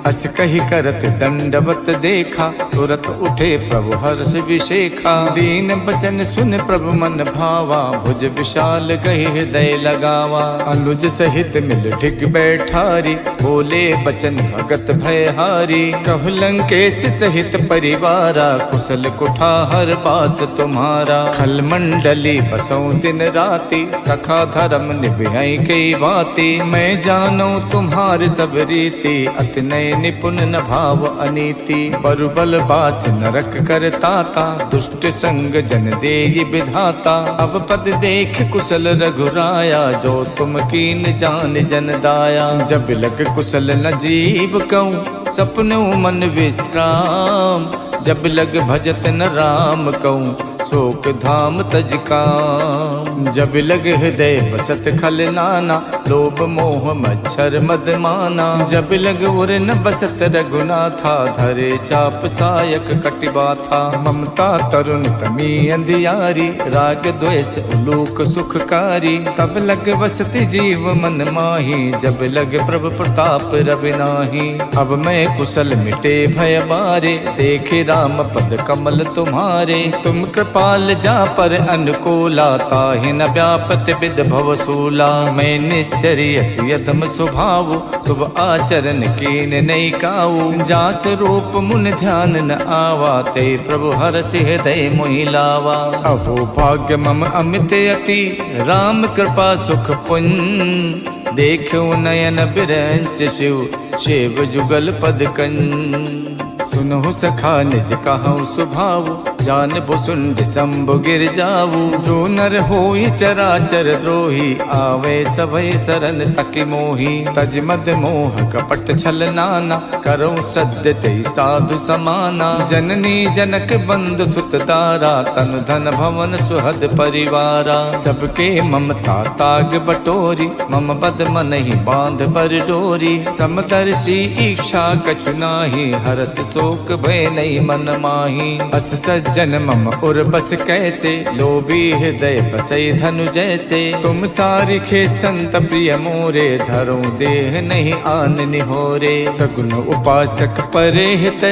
अस कही करत दंडवत देखा, तुरत उठे प्रभु हर्ष विशेखा। दीन बचन सुन प्रभु मन भावा, भुज विशाल कही हृदय लगावा। अनुज सहित मिल ढिग बैठारी, बोले बचन भगत भयहारी। कहु लंकेश सहित परिवारा, कुशल कुठार बास तुम्हारा। खल मंडली बसों दिन राति, सखा धर्म निभाई कई बाती। मैं जानो तुम्हार सब रीति, अति नय निपुण न भाव अनीति। बरुबल बास नरक करताता, दुष्ट संग जन देहि विधाता। अब पद देख कुशल रघुराया, जो तुम कीन जान जन दाया। जब लग कुशल न जीव कहूँ, सपनों मन विश्राम। जब लग भजत न राम कहूँ, शोक धाम तज काम। जब लग हृदय बसत खल नाना, लोभ मोह मच्छर मद माना। जब लग उर न बसत रघुनाथा, धरे चाप सायक कटिबा था। ममता तरुण तमी अंधियारी, राग द्वेष उलूक सुखकारी। तब लग बसत जीव मन माही, जब लग प्रभु प्रताप रवि नाही। अब मैं कुशल मिटे भय बारे, देखे राम पद कमल तुम्हारे। तुम कृपाल जा पर अनुकूला, ताहि न व्यापत विद भव सूला। मैं निश्चरियत यदम स्वभाव, शुभ आचरण कीन नहीं काऊ। जास रूप मुन ध्यान न आवा, ते प्रभु हरष हृदय मोहि लावा। अहो भाग्य मम अमित अति, राम कृपा सुख पुंज। देखो नयन बिरंच शिव, शिव जुगल पद कंज। सुनहु सखा निज कहूँ सुभाव, जान भुसुंड शंभु गिर जाऊ। जो नर होई चराचर द्रोही, आवे सभय शरण तक मोही। तज मद मोह कपट छल नाना, करो सद्य तई साधु समाना। जननी जनक बंद सुत दारा, तनु धन भवन सुहद परिवारा। सबके ममता ताग बटोरी, मम बद मन ही बांध पर डोरी। समदर्शी इच्छा कछु नाही, हरस शोक भय नहीं मन माही। अस सज्जन मम उर बस कैसे, लोभी हृदय बसई धनु जैसे। तुम सारिखे संत प्रिय मोरे, धरो देह नहीं आन निहोरे। सगुन उपासक परे हित,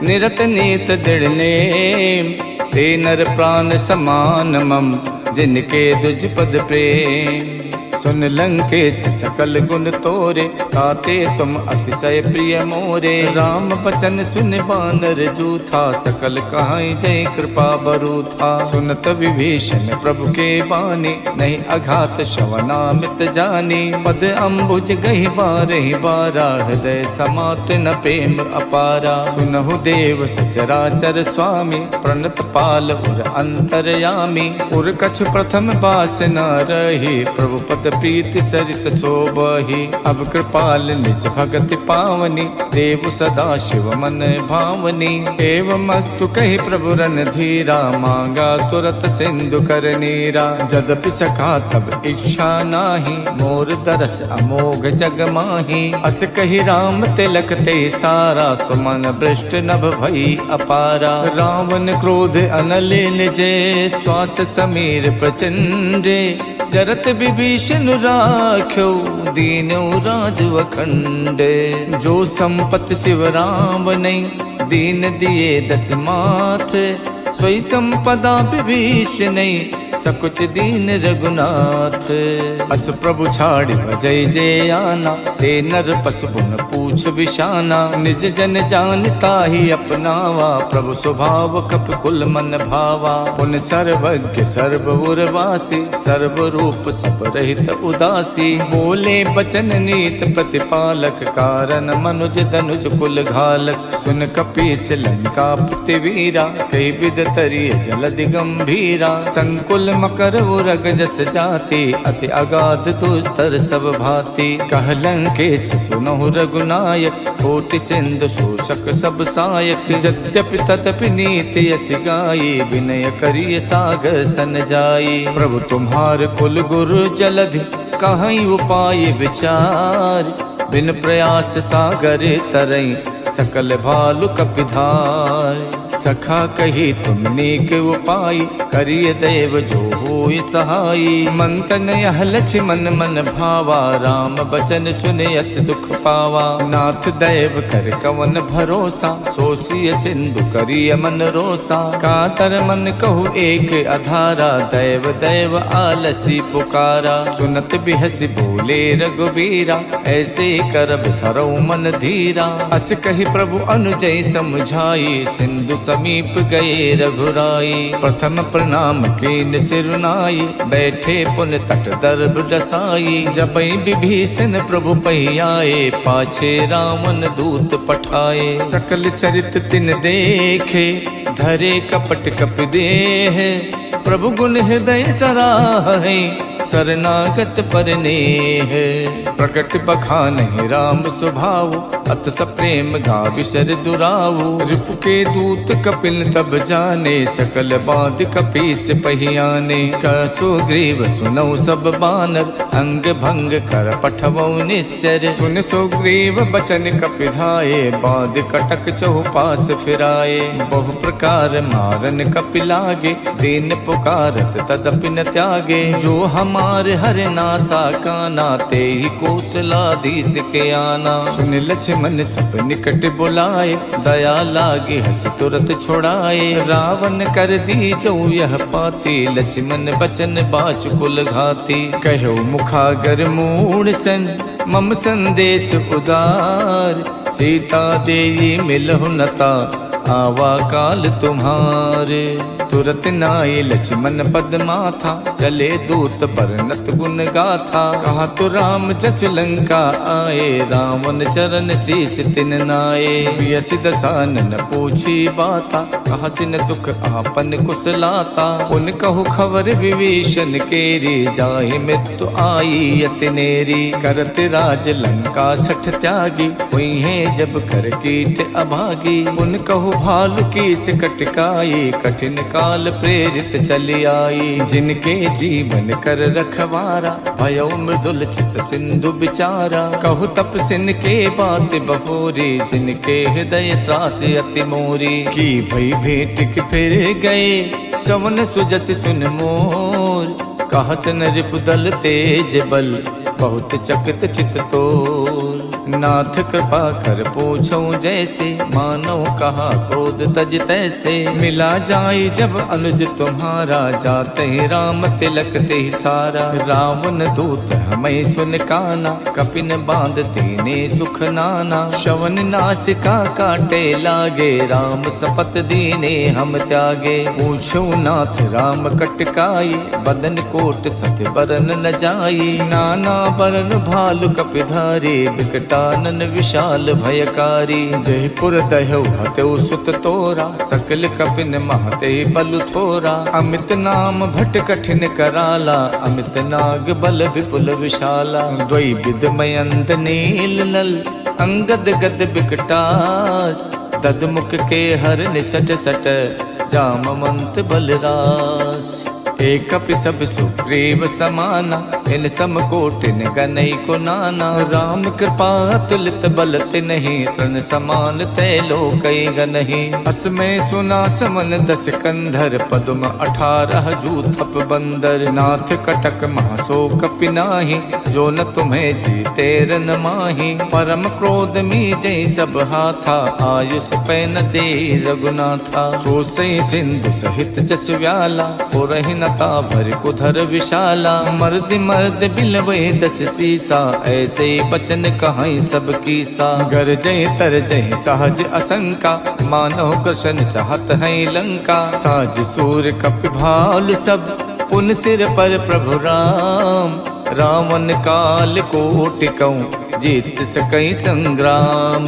निरत नीत दृढ़ नेम। ते नर प्राण समान मम, जिनके दुज पद प्रेम। सुन लंकेश सकल गुण तोरे, ताते तुम अतिशय प्रिय मोरे। राम बचन सुन बानर जूथा, सकल कहाई जय कृपा बरूथा। सुनत विभीषण प्रभु के बानी, नहीं अघात श्रवनामित जानी। पद अम्बुज गहि बारहि बारा, हृदय समात न प्रेम अपारा। सुनहु देव सचराचर स्वामी, प्रणत पाल उर अंतरयामी। उर कछु प्रथम बास न रही, प्रभु पद प्रीति सरित शोभहि। अब कृपाल निज भगत पावनी, देव सदा शिव मन भावनी। एवं अस्तु कहि प्रभु रन धीरा, मांगा तुरत सिंधु कर नीरा। जदपि सखा तब इच्छा नाही, मोर दरस अमोघ जग माही। अस कहि राम तिलक ते सारा, सुमन भ्रष्ट नभ भई अपारा। रावण क्रोध अनलिल जय, श्वास समीर प्रचंडे। जरत विभीषण राख्यो, दीनौ राजु अखंड। जो संपत शिव राम नहीं, दीन दिए दस माथ। सोई संपदा विभीषण सकुच दीन रघुनाथ। अस प्रभु छाड़ भजय जय आना, ते नर पशु पुन पूछ विशाना। निज जन जानता ही अपनावा, प्रभु स्वभाव कप कुल मन भावा। पुन सर्वज्ञ सर्व उर्वासी, सर्व रूप सब रहित उदासी। बोले बचन नीत प्रतिपालक, कारण मनुज धनुज कुल घालक। सुन कपीस लंका पृथ्वीरा, कई विद तरिय जलधि गंभीरा। संकुल मकर उरग जस जाति, अति अगाध दुस्तर सब भांति। कह लंकेश सुनहु रघुनायक, कोटि सिंधु शोषक सब सायक। यद्यपि तदपि नीति यस गाई, विनय करिय सागर सन जाई। प्रभु तुम्हार कुल गुरु जलधि, कहीं उपाय विचार। बिन प्रयास सागर तरई, सकल भालु कपिधार। सखा कही तुम नेक उपाय, करिय देव जो होय सहाय। मंतन यह लक्ष्मण मन भावा, राम बचन सुनयत दुख पावा। नाथ दैव कर कवन भरोसा, सोचिय सिंधु करिय मन रोसा। कातर मन कहु एक अधारा, दैव दैव आलसी पुकारा। सुनत बिहसि बोले रघुबीरा, ऐसे करब धरौ मन धीरा। अस कही प्रभु अनुजय समझाई, सिंधु समीप गए रघुराई। प्रथम प्रणाम कीन सिरुनाई, बैठे पुन तट दर्भ डसाई। जबै विभीषण प्रभु पहियाए, पाछे रावण दूत पठाए। सकल चरित तिन देखे, धरे कपट कप देह। प्रभु गुण हृदय सराहे, शरणागत पर नेह। प्रकट बखान राम स्वभाव, अत सप्रेम गाविसर दुराऊ। रिपु के दूत कपिल तब जाने, सकल बाध कपीस पहियाने। कछु ग्रीव सुनौ सब बानर, अंग भंग कर पठवौ निश्चर। सुन सुग्रीव बचन कपिधाये, बाध कटक चहुपास फिराए। बहु प्रकार मारन कपिलागे, दीन पुकारत तदपि न त्यागे। जो हमार हर नासा काना, ते ही कौशलाधीश के आना। सुन लक्ष्मण सब निकट बुलाए, दया लागे हस तुरत छोड़ाए। रावण कर दी जो यह पाती, लक्ष्मण बचन बाचुकुल घाती। कहो मुखागर मूढ़ सन, मम संदेश उदार। सीता देई मिलहु नता, आवा काल तुम्हारे। तुरत नाई लक्ष्मण पद माथा, चले दूत बरनत गुण गाथा। कहा तो राम जस लंका आए, रावण चरण शीस तिन नाये। यस दसानन पूछी बाता, कहा सिन सुख आपन कुशलाता। उन कहु खबर विभीषण केरी, जाहि मृत्यु आई यति नेरी। करत राज लंका सठ त्यागी, हुई है जब कर कीट अभागी। उन कहु भालु की कटकाई, कठिन काल प्रेरित चली आई। जिनके जीवन कर रखवारा, भयो मृदुल चित सिंधु बिचारा। कहु तपसिन के बात बहोरी, जिनके हृदय त्रास अति मोरी। की भई भेंट के फिर गए, सवन सुजस सुन मोर। कहसन रिपुदल तेज बल, बहुत चकित चित तोर। नाथ कृपा कर पूछो जैसे, मानो कहा क्रोध तज तैसे। मिला जाए जब अनुज तुम्हारा, जाते ही राम तिलक ते सारा। रावण दूत हमें सुन काना, कपिन बांध तेने सुख नाना। शवन नासिका काटे लागे, राम सपत दीने हम त्यागे। पूछो नाथ राम कटकाई, बदन कोट सत बरन न जाई। नाना बरन भालु कपिधारी, विकटानन विशाल भयकारी। जयपुर दह्यौ हत्यौ सुत तोरा, सकल कपिन महते बलु थोरा। अमित नाम भट कठिन कराला, अमित नाग बल विपुल विशाला। द्वै विद मयंत नील नल, अंगद गद बिकटास। ददमुख के हर निसट सट, जामवंत बलरास। एक कपि सब सुग्रीव समाना, इन सम कोटिन गनई को नाना। राम कृपा तुलित बल तिन्हि, तृण समान तै लोकई गनहि। असमय सुना समन 10 कंधर, पदुम 18 जूथप बंदर। नाथ कटक महासो कपि नाही, जो न तुम्हें जीते रन माही। परम क्रोध मीजै सब हाथा, आयुष पै न दे रघुनाथा। सोसई सिंधु सहित जस व्याला, पुरहि नता भर कुधर विशाला। मर्द मर्द बिलवै 10 सीसा, ऐसे बचन कहाई सब कीसा। गरजय तरजय सहज असंका, मानव कृष्ण चाहत है लंका। साज सूर कपि भाल सब, पुन सिर पर प्रभु राम। रावण काल कोटि कहूँ, जीत सकई संग्राम।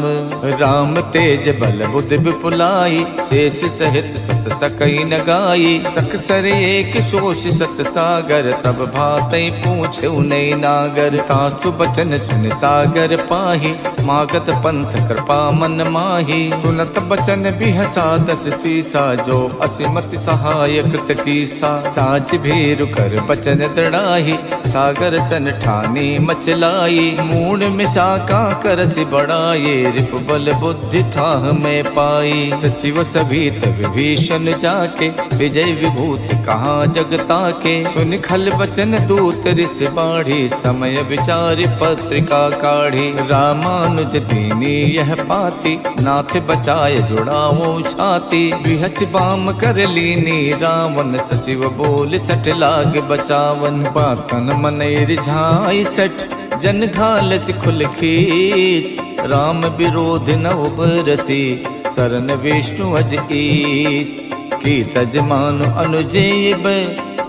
राम तेज बल बुद्ध विपुलाई, शेष सहित सत सकई न गाई। सकसर एक शोष सत सागर, तब भातई पूछे नई नागर। तासु बचन सुन सागर पाही, मागत पंथ कृपा मन माही। सुनत बचन बिहसा 10 सीसा, जो असिमत सहाय कृत कीसा। साच भीरु कर बचन दृढ़ाही, सागर सन ठानी मचलाई। मूड में शाखा करसि बढ़ाए, रिप बल बुद्धि थाह में पाई। सचिव सभी तब विभीषण जाके, विजय विभूति कहाँ जगता के। सुन खल बचन दूत ऋष बाढ़ी, समय विचार पत्रिका काढ़ी। रामानुज दीनी यह पाती, नाथ बचाए जुड़ाओ छाती। बिहस बाम कर लीनी रावण, सचिव बोल सठ लाग बचावन। बातन मन रिझाई सठ, जन घाल खुल खीस। राम विरोध न उबरसी, शरण विष्णु अज ईस। की तज मानु अनुजेब,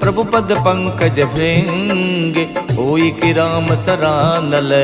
प्रभु पद पंकज भृंग। होई कि राम सरानल,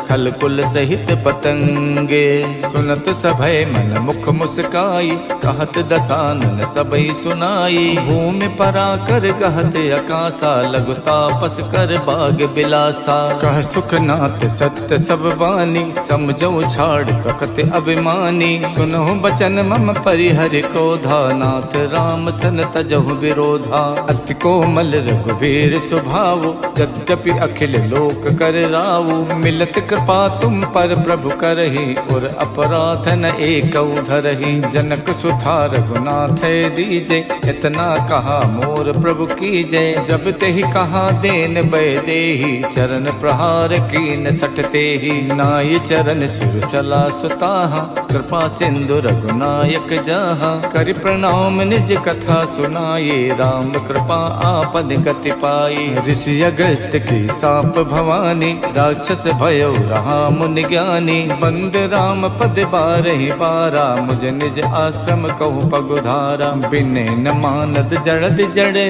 खल कुल सहित पतंगे। सुनत सभय मन मुख मुस्काई, कहत दसानन सबई सुनाई। भूमि परा कर गहत अकासा, लघु तापस कर बाग बिलासा। कह सुखनाथ सत्य सब बानी, समझो छाड़ प्रकृत अभिमानी। सुनहु बचन मम परिहर क्रोधा, नाथ राम सन तजहु विरोधा। अति कोमल रघुवीर स्वभाव, यद्यपि अखिल लोक कर राव। मिलत कृपा तुम पर प्रभु करहि, और अपराध न एक धरहि। जनक सुथा रघुनाथ दीजे, इतना कहा मोर प्रभु कीजे। जब तेहि कहा देन बै देहि, चरण प्रहार कीन सटते ही। नाई चरण सुर चला सुताहा, कृपा सिंधु रघुनायक जहाँ। कर प्रणाम निज कथा सुनाये, राम कृपा आपन गति पाई। ऋषि अगस्त्य की साप भवानी, राक्षस भयो रहा मुनि ज्ञानी। बंद राम पद बारहि बारा, मुझ निज आश्रम कहु पगुधारा। बिने न मानद जड़द जड़े,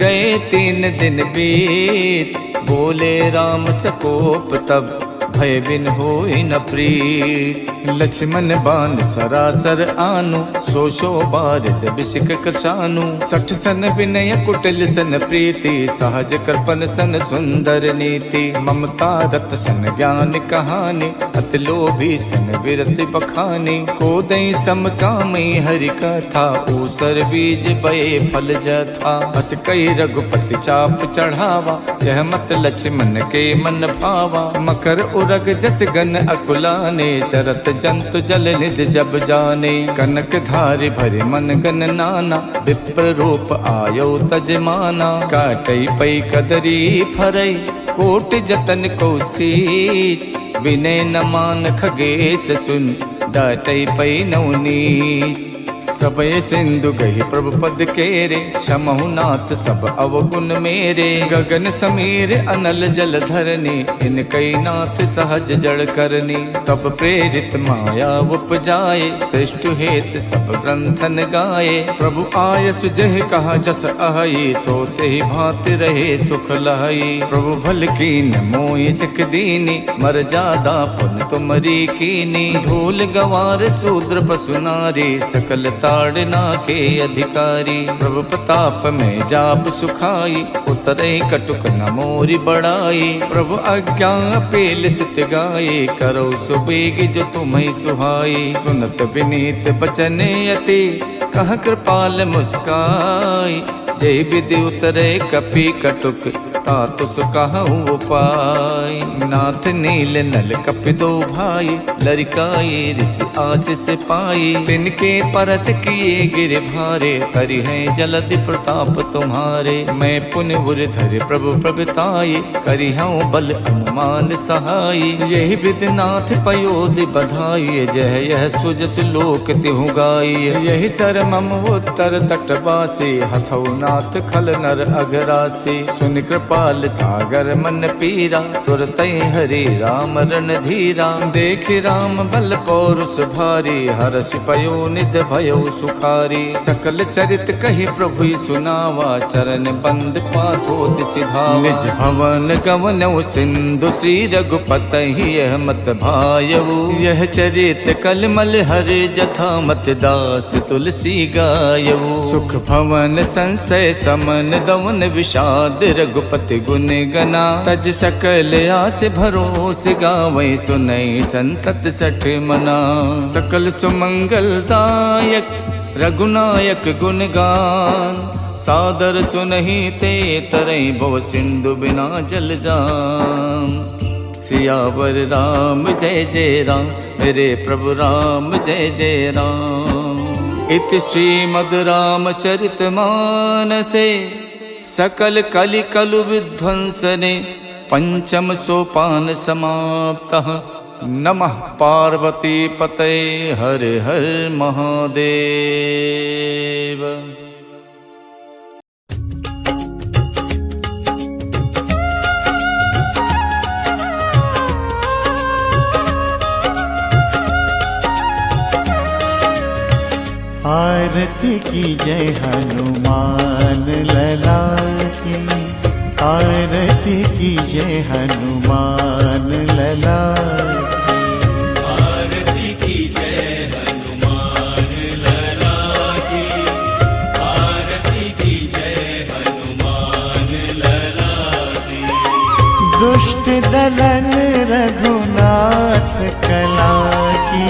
गए 3 दिन बीत। बोले राम सकोप तब, भय बिन होई न प्रीत। लक्ष्मण बाण सरासर आनु, सो बारिद बिसिक कसानु। 60 सन विनय कुटिल सन प्रीति, सहज कृपन सन सुंदर नीति। ममता रत सन ज्ञान कहानी, अति लोभी सन विरति बखानी। कोदई सम कामई हरि कथा, ऊसर बीज बये फल जथा। बस कई रघुपति चाप चढ़ावा, यह मत लक्ष्मण के मन भावा। मकर उरग जस गन अकुलाने, चरत जंतु जल निध जब जाने। कनक धारि भरि मन गन नाना, विप्र रूप आयो तजमाना। काटई पई कदरी फरई, कोट जतन को सीत। विनय न मान खगेश सुन, डाटई पई नवनीत। सबय सिंधु गहि प्रभु पद केरे, क्षमहु नाथ सब अवगुण मेरे। गगन समीर अनल जल धरनी, इनकई नाथ सहज जड़ करनी। तब प्रेरित माया उपजाए, श्रेष्ठ हेत सब ग्रंथन गाए। प्रभु आय सुजह कहा जस अहई, सोते ही भांति रहे सुख लहई। प्रभु भल कीन मोहि सिख दीनी, मर्यादा पुन तुमरी कीनी। ढोल गवार शूद्र पशु नारी, सकल ताड़ना के अधिकारी। प्रभु प्रताप में जाप सुखाई, उतरे कटुक न मोरी बढ़ाई। प्रभु आज्ञा पेल सुत गाये, करो सुबेग जो तुम्हें सुहाई। सुनत विनीत बचन अति, कह कृपाल मुस्काई। जय विधि उतरे कपि कटुक तातुस कहूँ उपाय। नाथ नील नल कपि दो भाई लरिकाए ऋषि आशीष पाई। तिनके परस किए गिर भारे करि हैं जलधि प्रताप तुम्हारे। मैं पुण्य उर्धर प्रभु प्रभुताय करि हूँ बल अनुमान सहाय। यही विधिनाथ पयोधि बधाई जह यह सुजस लोक तिहु गाई। यही सर मम उत्तर तटवासी हथौ नाथ खल नर अघरासी। सुन कृपाल सागर मन पीरा तुरत हरि राम रणधीरा। देख राम बल पौरुष भारी हर्ष पयो निध भयो सुखारी। सकल चरित कही प्रभु सुनावा चरण बंद पाथोत सिधावा। निज भवन गवनौ सिंधु श्री रघुपति यह मत भायऊ। यह चरित कलमल हर जथा मत दास तुलसी गायऊ। सुख भवन संशय समन दवन विषाद रघुपति गुण गना। तज सकल आस भरोस गावै सुनई संतत सठ मना। सकल सुमंगलदायक रघुनायक गुणगान। सादर सुनहि ते तरई भव सिंधु बिना जल जान। सियावर राम जय जय राम मेरे प्रभु राम जय जय राम। इति श्रीमद् रामचरित मानसे सकल कलि कलु विध्वंसने पंचम सोपान समाप्तः। नमः पार्वती पतये हर हर महादेव। आरती की जय हनुमान लला की। आरती की जय हनुमान लला की। आरती की जय हनुमान लला की। आरती की जय हनुमान लला की। दुष्ट दलन रघुनाथ कला की।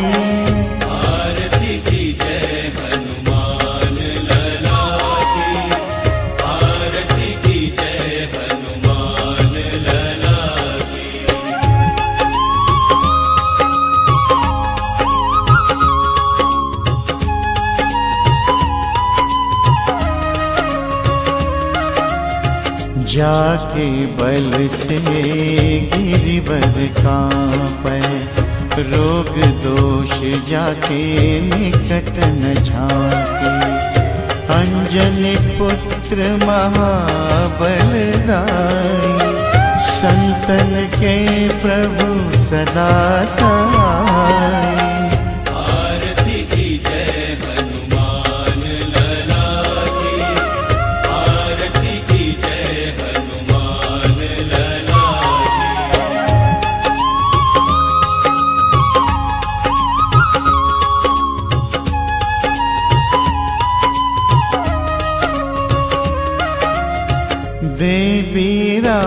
जाके बल से गिरिवर कांपै। रोग दोष जाके निकट न झांके। अंजनी पुत्र महाबलदाई। संतन के प्रभु सदा सहाय। आरती की जय हनुमान लला की। आरती की जय हनुमान लला की। देवीरा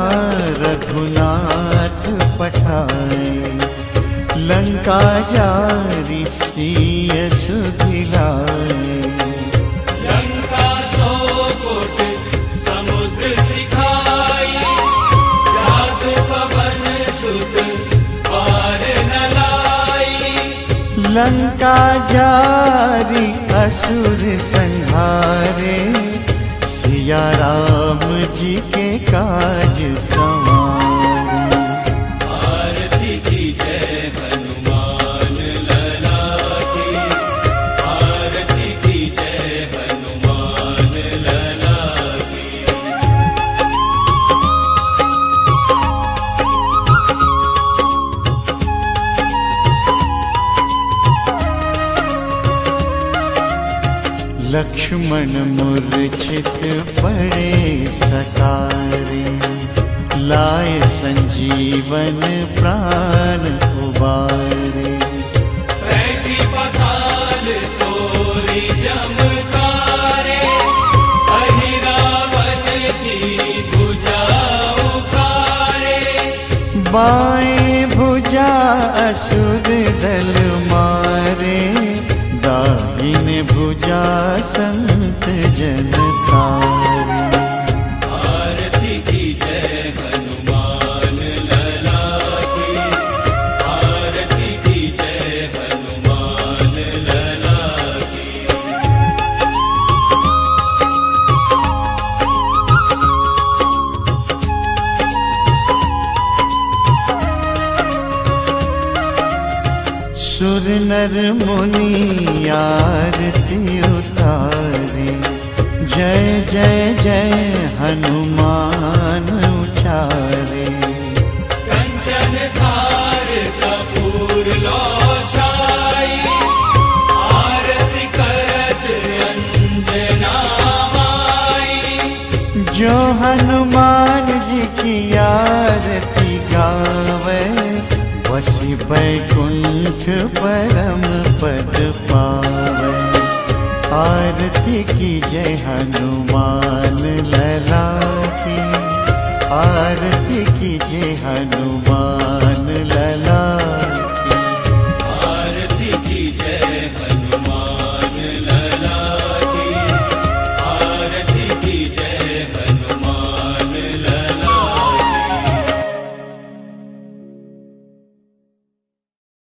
रघुनाथ पठाए। लंका जारी सिय सुधिलाए। लंका सो कोट समुद्र सिखाई। जात पवन सुत पार न लाई। लंका जारी असुर संहारे। सिया राम जी के काज संवारे। आरती की जय हनुमान लला की। आरती की जय हनुमान लला की। लक्ष्मण मूर्छित पड़े सकारे। लाए संजीवन प्राण उबारे। बैठी पताल तोरी चमकारे। अहि रावण की भुजा उखारे। बाएं भुजा असुर दल मारे। दाहिने भुजा संत जन तारे। सुर नर मुनि आरती उतारे, जय जय जय हनुमान उचारे। कंचन थार कपूर लो छाई, आरती करत अंजना माई। जो हनुमान जी की आरती गावे, वसी बैकुंठ परम पद पावे। आरती की जय हनुमान लला की, आरती की जय हनुमान लला